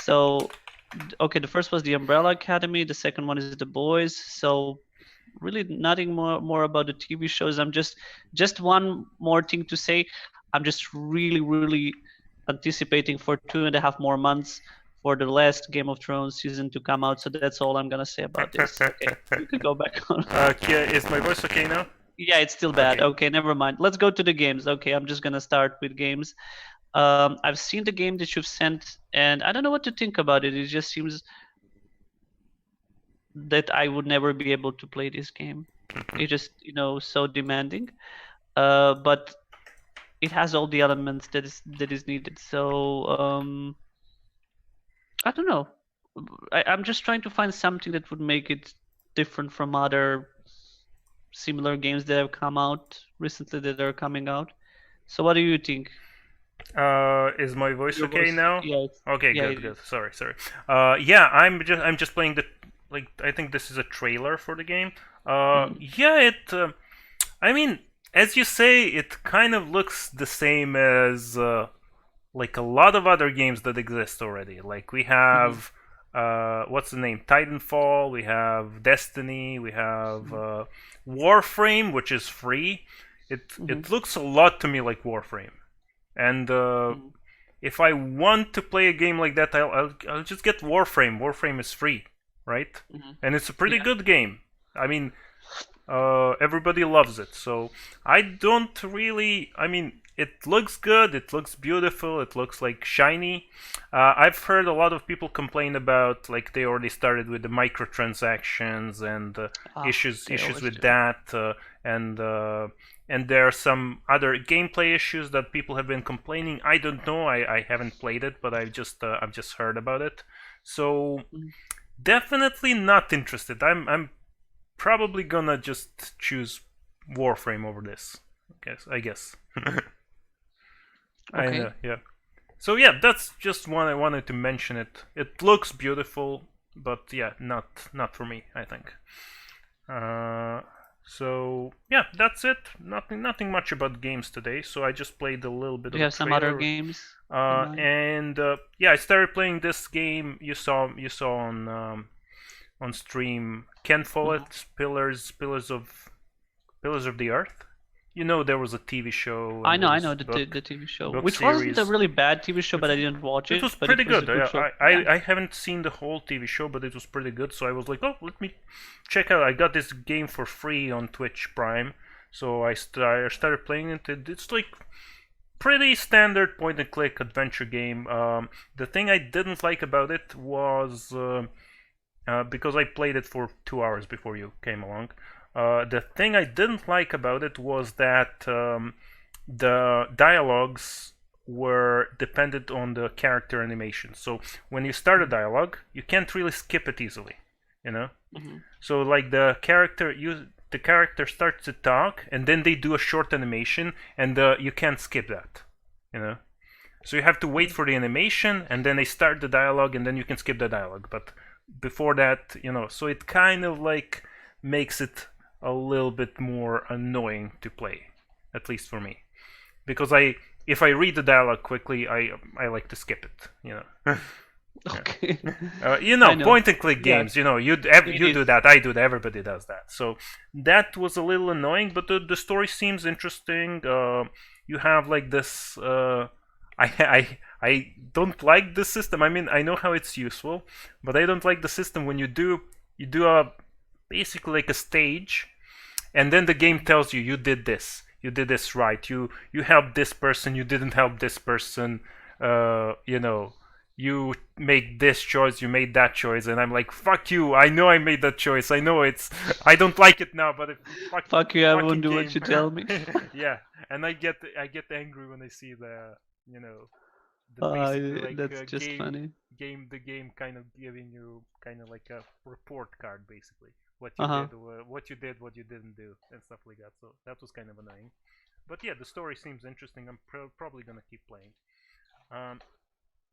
[SPEAKER 2] So okay, the first was The Umbrella Academy. The second one is The Boys. So really nothing more about the TV shows. I'm just one more thing to say. I'm just really anticipating for 2.5 more months for the last Game of Thrones season to come out. So that's all I'm gonna say about this. Okay, you can go back on.
[SPEAKER 1] Is my voice okay now?
[SPEAKER 2] Yeah, it's still bad. Okay, never mind. Let's go to the games. Okay, I'm just gonna start with games. I've seen the game that you've sent, and I don't know what to think about it. It just seems that I would never be able to play this game. It's just so demanding, but it has all the elements that is needed. So I don't know. I'm just trying to find something that would make it different from other similar games that have come out recently that are coming out. So what do you think?
[SPEAKER 1] Is my voice okay now?
[SPEAKER 2] Yeah.
[SPEAKER 1] Okay, good. Sorry. Yeah, I'm just playing the I think this is a trailer for the game. Yeah, I mean, as you say, it kind of looks the same as like a lot of other games that exist already. Like we have what's the name? Titanfall. We have Destiny. We have Warframe, which is free. It looks a lot to me like Warframe. And if I want to play a game like that, I'll just get Warframe. Warframe is free, right? And it's a pretty good game. I mean, everybody loves it. So I don't really. I mean, it looks good. It looks beautiful. It looks like shiny. I've heard a lot of people complain about like they already started with the microtransactions and issues with that, and there are some other gameplay issues that people have been complaining. I don't know. I haven't played it, but I've just heard about it. So definitely not interested. I'm probably gonna just choose Warframe over this. I guess.
[SPEAKER 2] Okay.
[SPEAKER 1] Yeah. So yeah, that's just one I wanted to mention it. It looks beautiful, but yeah, not for me, I think. So yeah, that's it. Nothing much about games today. So I just played a little bit.
[SPEAKER 2] Do you have some other games?
[SPEAKER 1] And yeah, I started playing this game. You saw on stream. Ken Follett's Pillars of the Earth. There was a TV show.
[SPEAKER 2] I know the TV show, which wasn't a really bad TV show, but I didn't watch it.
[SPEAKER 1] It was pretty good. I haven't seen the whole TV show, but it was pretty good. So I was like, oh, let me check out. I got this game for free on Twitch Prime, so I started playing it. It's like pretty standard point-and-click adventure game. The thing I didn't like about it was because I played it for 2 hours before you came along. The thing I didn't like about it was that the dialogues were dependent on the character animation. So when you start a dialogue, you can't really skip it easily, So like the character starts to talk, and then they do a short animation, and you can't skip that, So you have to wait for the animation, and then they start the dialogue, and then you can skip the dialogue. But before that, so it kind of like makes it a little bit more annoying to play, at least for me, because if I read the dialogue quickly, I like to skip it,
[SPEAKER 2] Okay.
[SPEAKER 1] Point and click games, you do that, I do that, everybody does that. So that was a little annoying, but the story seems interesting. You have like this. I don't like the system. I mean, I know how it's useful, but I don't like the system when you do a basically like a stage, and then the game tells you did this right, you helped this person, you didn't help this person, you make this choice, you made that choice, and I'm like, fuck you, I know I made that choice, I know I don't like it now, but
[SPEAKER 2] fuck you, I won't do what you tell me.
[SPEAKER 1] Yeah, and I get angry when I see the basically like
[SPEAKER 2] that's just funny.
[SPEAKER 1] The game kind of giving you kind of like a report card, basically what you
[SPEAKER 2] Uh-huh.
[SPEAKER 1] did, what you didn't do, and stuff like that. So that was kind of annoying. But yeah, the story seems interesting. I'm probably gonna keep playing. Um,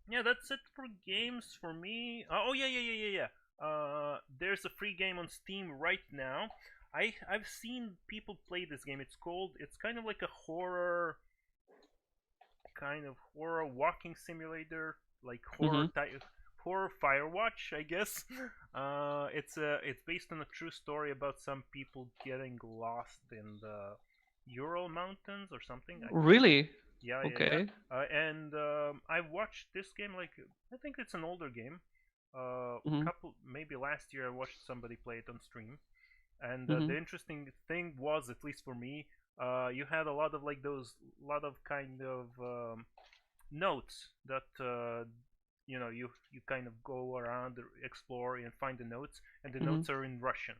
[SPEAKER 1] yeah, that's it for games for me. Oh yeah. There's a free game on Steam right now. I've seen people play this game. It's kind of like a horror walking simulator, like
[SPEAKER 2] Mm-hmm.
[SPEAKER 1] horror Firewatch, I guess. It's based on a true story about some people getting lost in the Ural Mountains or something. I forget.
[SPEAKER 2] Really?
[SPEAKER 1] Yeah.
[SPEAKER 2] Okay.
[SPEAKER 1] And I watched this game, like, I think it's an older game.
[SPEAKER 2] Mm-hmm.
[SPEAKER 1] Couple maybe last year I watched somebody play it on stream, and
[SPEAKER 2] Mm-hmm.
[SPEAKER 1] the interesting thing was, at least for me, you had a lot of like those lot of kind of notes that you kind of go around, explore and find the notes, and the
[SPEAKER 2] Mm-hmm.
[SPEAKER 1] notes are in Russian,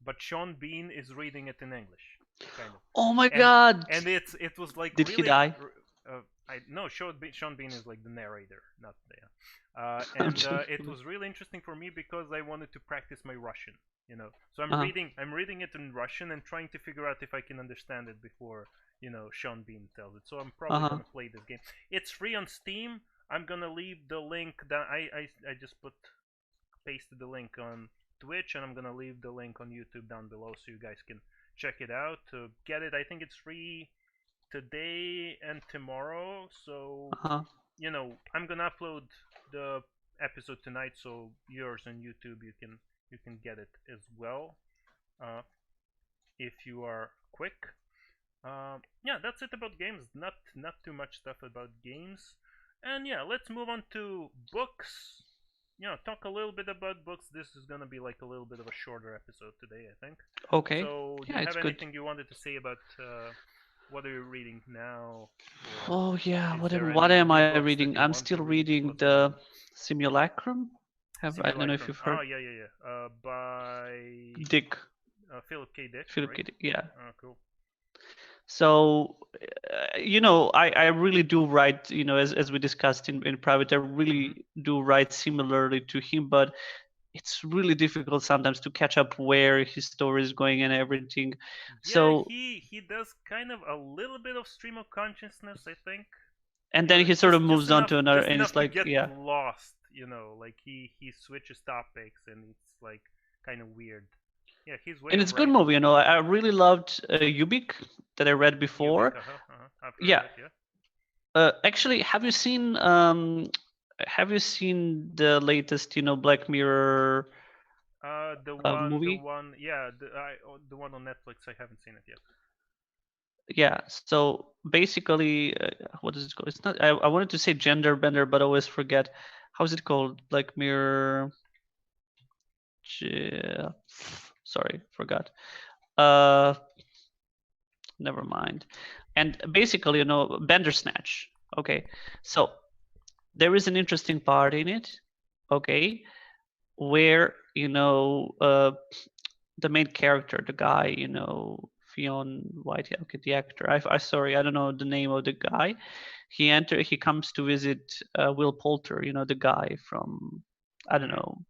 [SPEAKER 1] but Sean Bean is reading it in English, kind of.
[SPEAKER 2] Oh my
[SPEAKER 1] and
[SPEAKER 2] God!
[SPEAKER 1] it was like
[SPEAKER 2] Did he
[SPEAKER 1] really
[SPEAKER 2] die?
[SPEAKER 1] I no Sean Bean is like the narrator, not the
[SPEAKER 2] I'm
[SPEAKER 1] and
[SPEAKER 2] joking.
[SPEAKER 1] it was really interesting for me because I wanted to practice my Russian, so
[SPEAKER 2] Uh-huh.
[SPEAKER 1] I'm reading it in Russian and trying to figure out if I can understand it before Sean Bean tells it. So I'm probably
[SPEAKER 2] Uh-huh.
[SPEAKER 1] gonna play this game. It's free on Steam. I'm gonna leave the link that I just pasted the link on Twitch, and I'm gonna leave the link on YouTube down below so you guys can check it out to get it. I think it's free today and tomorrow. So
[SPEAKER 2] Uh-huh.
[SPEAKER 1] I'm gonna upload the episode tonight, so yours on YouTube you can get it as well, uh, if you are quick. Yeah, that's it about games. Not too much stuff about games. And yeah, let's move on to books. Talk a little bit about books. This is gonna be like a little bit of a shorter episode today, I think.
[SPEAKER 2] Okay.
[SPEAKER 1] So, do
[SPEAKER 2] Yeah,
[SPEAKER 1] you
[SPEAKER 2] it's
[SPEAKER 1] have
[SPEAKER 2] good.
[SPEAKER 1] anything you wanted to say about what are you reading now, or
[SPEAKER 2] Oh yeah,
[SPEAKER 1] is there
[SPEAKER 2] what
[SPEAKER 1] any
[SPEAKER 2] am
[SPEAKER 1] new
[SPEAKER 2] I
[SPEAKER 1] books that
[SPEAKER 2] reading?
[SPEAKER 1] you
[SPEAKER 2] I'm
[SPEAKER 1] want to
[SPEAKER 2] still
[SPEAKER 1] read?
[SPEAKER 2] reading
[SPEAKER 1] What's going
[SPEAKER 2] the
[SPEAKER 1] on?
[SPEAKER 2] Simulacrum. I don't know if
[SPEAKER 1] Simulacrum.
[SPEAKER 2] you've
[SPEAKER 1] Oh
[SPEAKER 2] heard.
[SPEAKER 1] yeah. By
[SPEAKER 2] Dick.
[SPEAKER 1] Philip K. Dick,
[SPEAKER 2] Philip
[SPEAKER 1] right?
[SPEAKER 2] K. Dick. Yeah.
[SPEAKER 1] Oh, cool.
[SPEAKER 2] So, I really do write, as we discussed in private, I
[SPEAKER 1] Hmm.
[SPEAKER 2] really do write similarly to him, but it's really difficult sometimes to catch up where his story is going and everything.
[SPEAKER 1] Yeah,
[SPEAKER 2] So,
[SPEAKER 1] he does kind of a little bit of stream of consciousness, I think.
[SPEAKER 2] and then he sort of moves on to another,
[SPEAKER 1] Just
[SPEAKER 2] and it's
[SPEAKER 1] enough to
[SPEAKER 2] like,
[SPEAKER 1] get
[SPEAKER 2] yeah.
[SPEAKER 1] lost. Like he switches topics, and it's like kind of weird. Yeah, his way
[SPEAKER 2] And
[SPEAKER 1] of
[SPEAKER 2] it's a good
[SPEAKER 1] writing
[SPEAKER 2] movie,
[SPEAKER 1] is
[SPEAKER 2] I really loved Ubik that I read
[SPEAKER 1] Ubik.
[SPEAKER 2] before.
[SPEAKER 1] I've heard of
[SPEAKER 2] Yeah.
[SPEAKER 1] it. Yeah.
[SPEAKER 2] Actually, have you seen the latest, Black Mirror movie?
[SPEAKER 1] Yeah, the one on Netflix. I haven't seen it yet.
[SPEAKER 2] Yeah. So basically, what is it called? It's not. I wanted to say gender bender, but I always forget. How's it called? Black Mirror. Sorry, forgot. Uh, Never mind. And basically, Bandersnatch. Okay. So there is an interesting part in it. Okay, where the main character, the guy, Fionn White, okay, the actor. I sorry, I don't know the name of the guy. He comes to visit Will Poulter, the guy from, I don't know,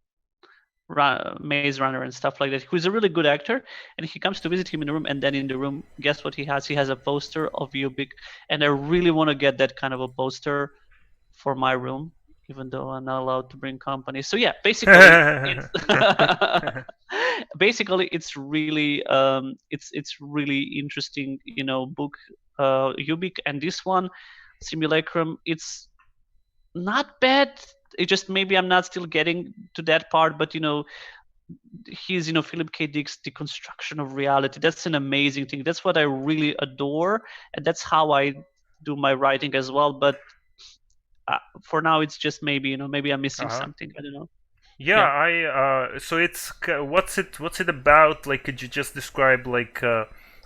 [SPEAKER 2] Maze Runner and stuff like that, who's a really good actor, and he comes to visit him in the room, and then in the room, guess what he has? He has a poster of Ubik, and I really want to get that kind of a poster for my room, even though I'm not allowed to bring company. So yeah, basically, it's basically it's really it's really interesting, book, Ubik, and this one, Simulacrum, it's not bad. It just maybe I'm not still getting to that part, but he's Philip K. Dick's deconstruction of reality. That's an amazing thing. That's what I really adore, and that's how I do my writing as well. But for now, it's just maybe I'm missing
[SPEAKER 1] Uh-huh.
[SPEAKER 2] something. I don't know.
[SPEAKER 1] Yeah,
[SPEAKER 2] Yeah.
[SPEAKER 1] so it's what's it about? Like, could you just describe like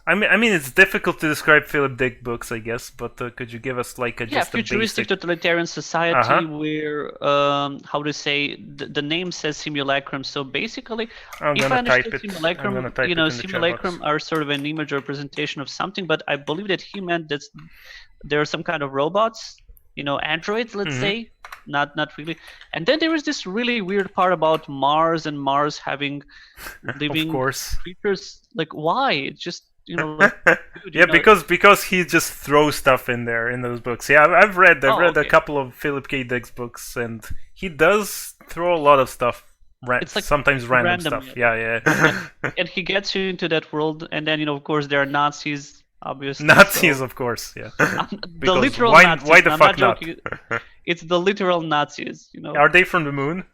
[SPEAKER 1] I mean it's difficult to describe Philip Dick books, I guess, but could you give us like
[SPEAKER 2] Yeah,
[SPEAKER 1] just a
[SPEAKER 2] futuristic
[SPEAKER 1] basic?
[SPEAKER 2] totalitarian
[SPEAKER 1] Uh-huh.
[SPEAKER 2] society where, how to say, the name says simulacrum. So basically,
[SPEAKER 1] I'm
[SPEAKER 2] if I
[SPEAKER 1] gonna type
[SPEAKER 2] understood
[SPEAKER 1] it. I'm gonna
[SPEAKER 2] simulacrum,
[SPEAKER 1] type it in the chat box.
[SPEAKER 2] simulacrum are sort of an image representation of something, but I believe that he meant that there are some kind of robots. androids, let's say. Not really. And then there is this really weird part about Mars and Mars having living creatures. Like, why? It's just like, dude,
[SPEAKER 1] because he just throws stuff in there in those books. Yeah, I've read a couple of Philip K. Dick's books, and he does throw a lot of stuff. It's like sometimes random stuff. Yeah.
[SPEAKER 2] And he gets you into that world, and then of course there are Nazis. Obviously,
[SPEAKER 1] Nazis, of course, yeah.
[SPEAKER 2] The literal Nazis.
[SPEAKER 1] Why the fuck not?
[SPEAKER 2] It's the literal Nazis,
[SPEAKER 1] Are they from the moon?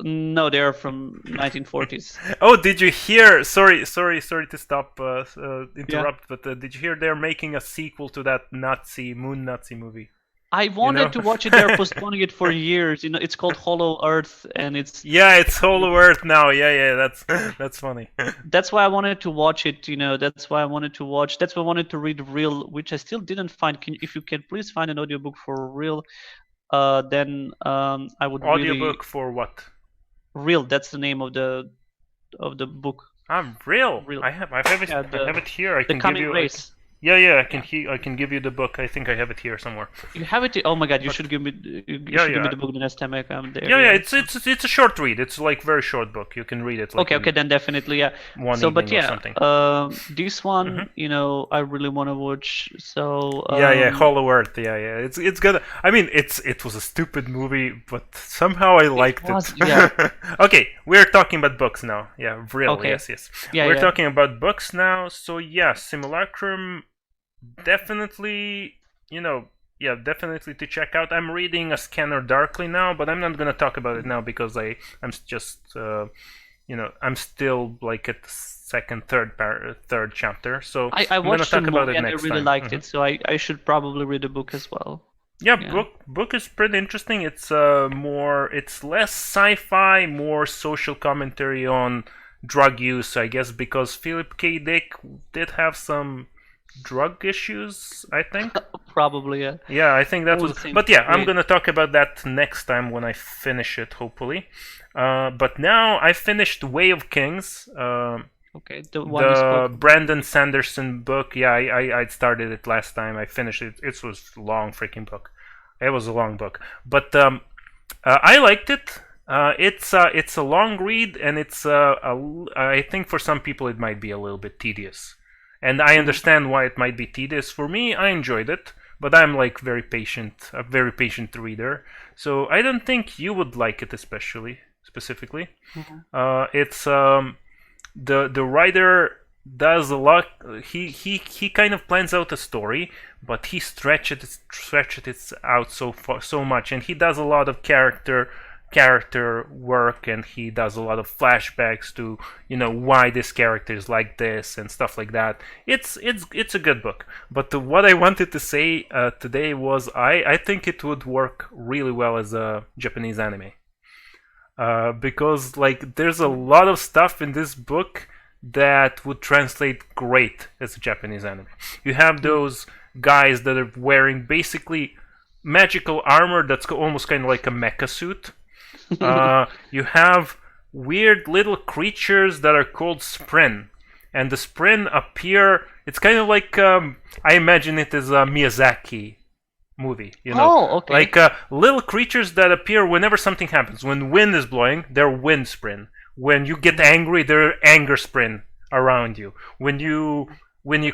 [SPEAKER 2] No, they're from 1940s.
[SPEAKER 1] Oh, did you hear? Sorry to stop, interrupt. But did you hear they're making a sequel to that moon Nazi movie?
[SPEAKER 2] I wanted to watch it. They're postponing it for years. It's called Hollow Earth, and it's
[SPEAKER 1] it's Hollow Earth now. Yeah, that's funny.
[SPEAKER 2] That's why I wanted to watch it. That's why I wanted to watch. That's why I wanted to read Real, which I still didn't find. If you can please find an audiobook for Real, then I would.
[SPEAKER 1] Audiobook for what?
[SPEAKER 2] Real. That's the name of the book.
[SPEAKER 1] Real. I have it here. I can give you.
[SPEAKER 2] Race.
[SPEAKER 1] Yeah. I can give you the book. I think I have it here somewhere.
[SPEAKER 2] You have it? Oh my god! You should give me. Give me the book the next time I come there.
[SPEAKER 1] Yeah. It's a short read. It's like very short book. You can read it. Like
[SPEAKER 2] okay. Then definitely, yeah. This one, I really want to watch. So.
[SPEAKER 1] Hollow Earth. Yeah. It's good. I mean, it was a stupid movie, but somehow I liked it.
[SPEAKER 2] Yeah.
[SPEAKER 1] Okay, we're talking about books now. Yeah, real. Okay. Yes.
[SPEAKER 2] Yeah,
[SPEAKER 1] we're talking about books now. So yeah, Simulacrum. Definitely, definitely to check out. I'm reading A Scanner Darkly now, but I'm not gonna talk about it now because I'm just, I'm still like at the second, third chapter. So
[SPEAKER 2] I watched the movie and I really liked it, so I should probably read the book as well.
[SPEAKER 1] Yeah. Book is pretty interesting. It's it's less sci-fi, more social commentary on drug use, I guess, because Philip K. Dick did have some drug issues, I think.
[SPEAKER 2] Probably, yeah.
[SPEAKER 1] Yeah, I think that was. But yeah, I'm gonna talk about that next time when I finish it, hopefully. But now I finished Way of Kings.
[SPEAKER 2] Okay, the
[SPEAKER 1] Brandon Sanderson book. Yeah, I started it last time. I finished it. It was a long freaking book. It was a long book, but I liked it. It's a long read, and I think for some people it might be a little bit tedious. And I understand why it might be tedious. For me, I enjoyed it, but I'm like a very patient reader. So I don't think you would like it specifically. It's the writer does a lot. He kind of plans out a story, but he stretches it out so much, and he does a lot of character work, and he does a lot of flashbacks to why this character is like this and stuff like that. It's a good book, but what I wanted to say today was I think it would work really well as a Japanese anime, because like there's a lot of stuff in this book that would translate great as a Japanese anime. You have those guys that are wearing basically magical armor that's almost kind of like a mecha suit. You have weird little creatures that are called Spren, and the Spren appear. It's kind of like I imagine it as a Miyazaki movie.
[SPEAKER 2] Oh, okay.
[SPEAKER 1] Like little creatures that appear whenever something happens. When wind is blowing, they're wind Spren. When you get angry, there are anger Spren around you. When you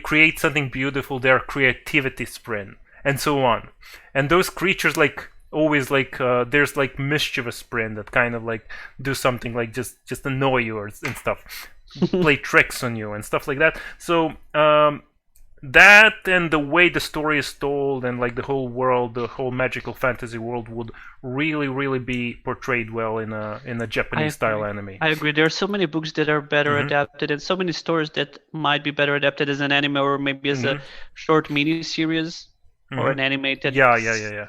[SPEAKER 1] create something beautiful, there are creativity Spren, and so on. And those creatures always there's like mischievous Spren that kind of like do something like just annoy you and stuff, play tricks on you and stuff like that. So that and the way the story is told and like the whole world, the whole magical fantasy world would really be portrayed well in a Japanese style anime.
[SPEAKER 2] I agree. There are so many books that are better adapted, and so many stories that might be better adapted as an anime or maybe as a short mini series. Or an animated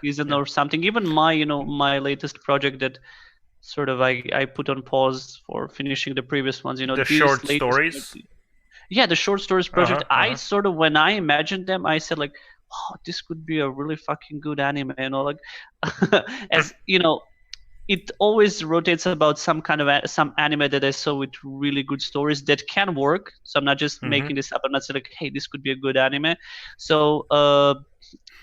[SPEAKER 2] season or something. Even my latest project that sort of I put on pause for finishing the previous ones.
[SPEAKER 1] The short stories.
[SPEAKER 2] Yeah, the short stories project. I sort of, when I imagined them, I said like, "Wow, this could be a really fucking good anime." Like, as it always rotates about some kind of some anime that I saw with really good stories that can work. So I'm not just making this up. I'm not saying like, hey, this could be a good anime. So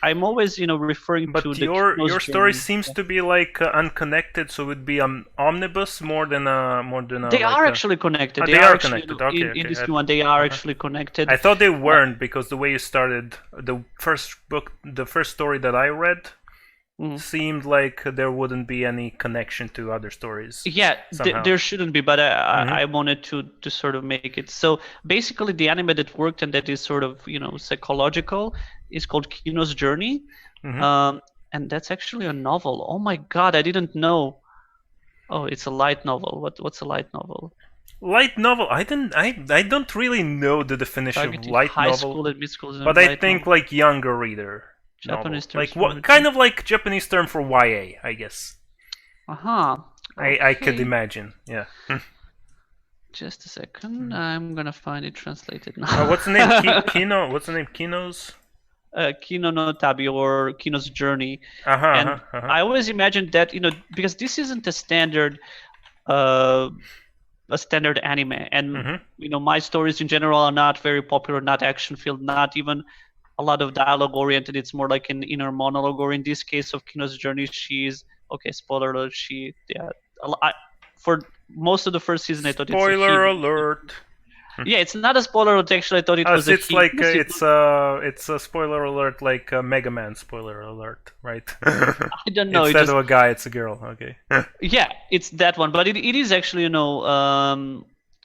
[SPEAKER 2] I'm always, referring
[SPEAKER 1] but
[SPEAKER 2] to
[SPEAKER 1] your story seems to be like unconnected, so it would be an omnibus more than a
[SPEAKER 2] They are actually connected.
[SPEAKER 1] They are connected. Okay,
[SPEAKER 2] in this new one, they are actually connected.
[SPEAKER 1] I thought they weren't because the way you started the first book, the first story that I read, seemed like there wouldn't be any connection to other stories.
[SPEAKER 2] Yeah, there shouldn't be, but I wanted to sort of make it. So basically, the anime that worked and that is sort of psychological is called Kino's Journey, and that's actually a novel. Oh my God, I didn't know. Oh, it's a light novel. What's a light novel?
[SPEAKER 1] Light novel. I don't really know the definition of light
[SPEAKER 2] high
[SPEAKER 1] novel.
[SPEAKER 2] School and mid-school,
[SPEAKER 1] but I think novel. Like younger reader.
[SPEAKER 2] Japanese term.
[SPEAKER 1] Like what kind of like Japanese term for YA, I guess.
[SPEAKER 2] Okay.
[SPEAKER 1] I could imagine. Yeah.
[SPEAKER 2] Just a second. I'm gonna find it translated now.
[SPEAKER 1] What's the name? Kino. What's the name? Kino's.
[SPEAKER 2] Kino no Tabi, or Kino's Journey. I always imagined that because this isn't a standard anime, and my stories in general are not very popular, not action filled, not even a lot of dialogue oriented. It's more like an inner monologue, or in this case of Kino's Journey, she's spoiler alert, for most of the first season I thought
[SPEAKER 1] spoiler alert.
[SPEAKER 2] Yeah, it's not a spoiler alert. Actually, I thought it was.
[SPEAKER 1] It's like it's a spoiler alert, like a Mega Man spoiler alert, right?
[SPEAKER 2] I don't know.
[SPEAKER 1] Instead of a guy, it's a girl. Okay.
[SPEAKER 2] Yeah, it's that one, but it is actually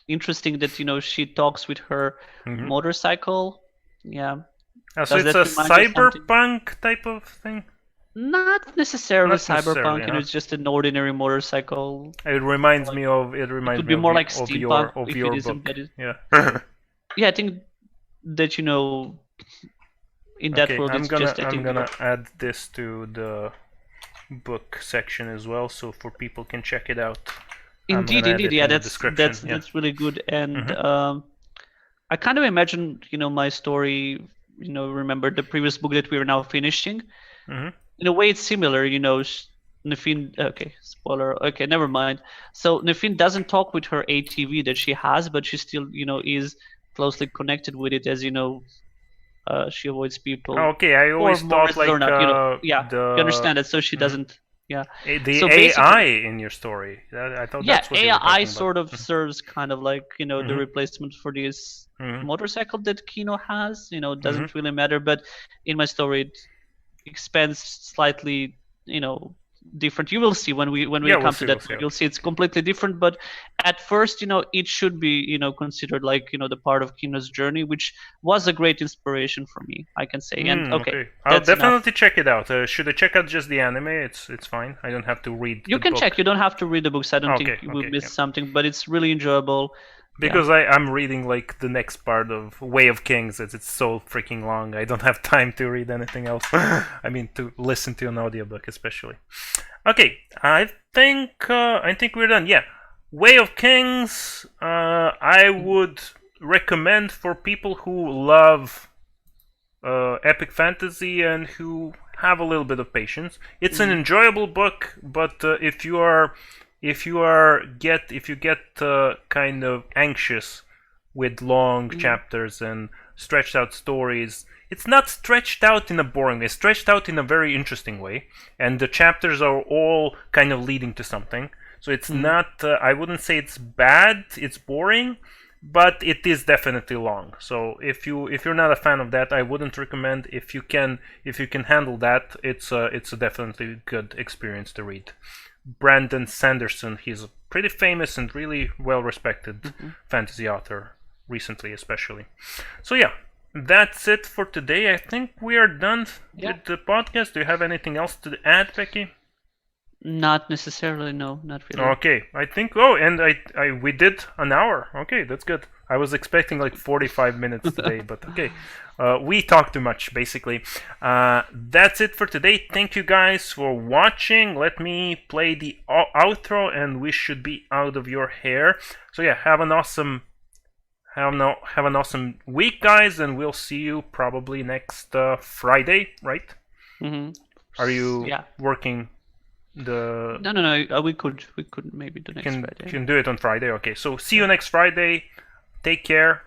[SPEAKER 2] interesting that she talks with her motorcycle. Yeah.
[SPEAKER 1] So it's a cyberpunk type of thing.
[SPEAKER 2] Not necessarily cyberpunk. It's just an ordinary motorcycle.
[SPEAKER 1] It reminds me of. It reminds me
[SPEAKER 2] more
[SPEAKER 1] of,
[SPEAKER 2] like steampunk
[SPEAKER 1] of
[SPEAKER 2] if
[SPEAKER 1] your
[SPEAKER 2] it is
[SPEAKER 1] book.
[SPEAKER 2] Embedded.
[SPEAKER 1] Yeah.
[SPEAKER 2] Yeah, I think that in that world,
[SPEAKER 1] I'm
[SPEAKER 2] it's
[SPEAKER 1] gonna add this to the book section as well, so for people can check it out.
[SPEAKER 2] Indeed. Yeah, that's really good. And I kind of imagine my story. Remember the previous book that we are now finishing. In a way, it's similar. Nefine. Okay, spoiler. Okay, never mind. So Nefine doesn't talk with her ATV that she has, but she still, is closely connected with it, as she avoids people.
[SPEAKER 1] Okay, I always thought like
[SPEAKER 2] you understand it. So she doesn't. Yeah.
[SPEAKER 1] The AI in your story. I thought that's what
[SPEAKER 2] AI sort of serves kind of like the replacement for this motorcycle that Kino has. Doesn't really matter, but in my story it expands slightly. Different. You will see when we come to that. You'll see it's completely different. But at first, it should be considered like the part of Kino's journey, which was a great inspiration for me, I can say. And okay,
[SPEAKER 1] I'll definitely check it out. Should I check out just the anime? It's fine. I don't have to read.
[SPEAKER 2] You can check. You don't have to read the books. I don't think you will miss something, but it's really enjoyable.
[SPEAKER 1] Because I'm reading like the next part of Way of Kings. It's so freaking long. I don't have time to read anything else. I mean, to listen to an audiobook especially. Okay, I think we're done. Yeah, Way of Kings. I would recommend for people who love epic fantasy and who have a little bit of patience. It's an enjoyable book, but if you get kind of anxious with long chapters and stretched out stories, it's not stretched out in a boring way. It's stretched out in a very interesting way, and the chapters are all kind of leading to something. So it's not. I wouldn't say it's bad. It's boring, but it is definitely long. So if you're not a fan of that, I wouldn't recommend. If you can handle that, it's a definitely good experience to read. Brandon Sanderson, he's a pretty famous and really well-respected fantasy author, recently especially. So yeah, that's it for today. I think we are done with the podcast. Do you have anything else to add, Becky?
[SPEAKER 2] Not necessarily, no, not really.
[SPEAKER 1] Okay, I think. Oh, and we did an hour. Okay, that's good. I was expecting like 45 minutes today, but okay. We talk too much, basically. That's it for today. Thank you guys for watching. Let me play the outro, and we should be out of your hair. So yeah, have an awesome week, guys, and we'll see you probably next Friday, right? Are you working?
[SPEAKER 2] No. We could maybe do next Friday.
[SPEAKER 1] You can do it on Friday. Okay. So see you next Friday. Take care.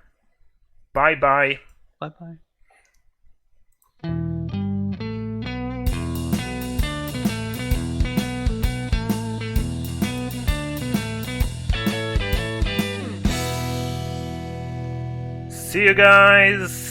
[SPEAKER 1] Bye bye.
[SPEAKER 2] Bye bye.
[SPEAKER 1] See you guys.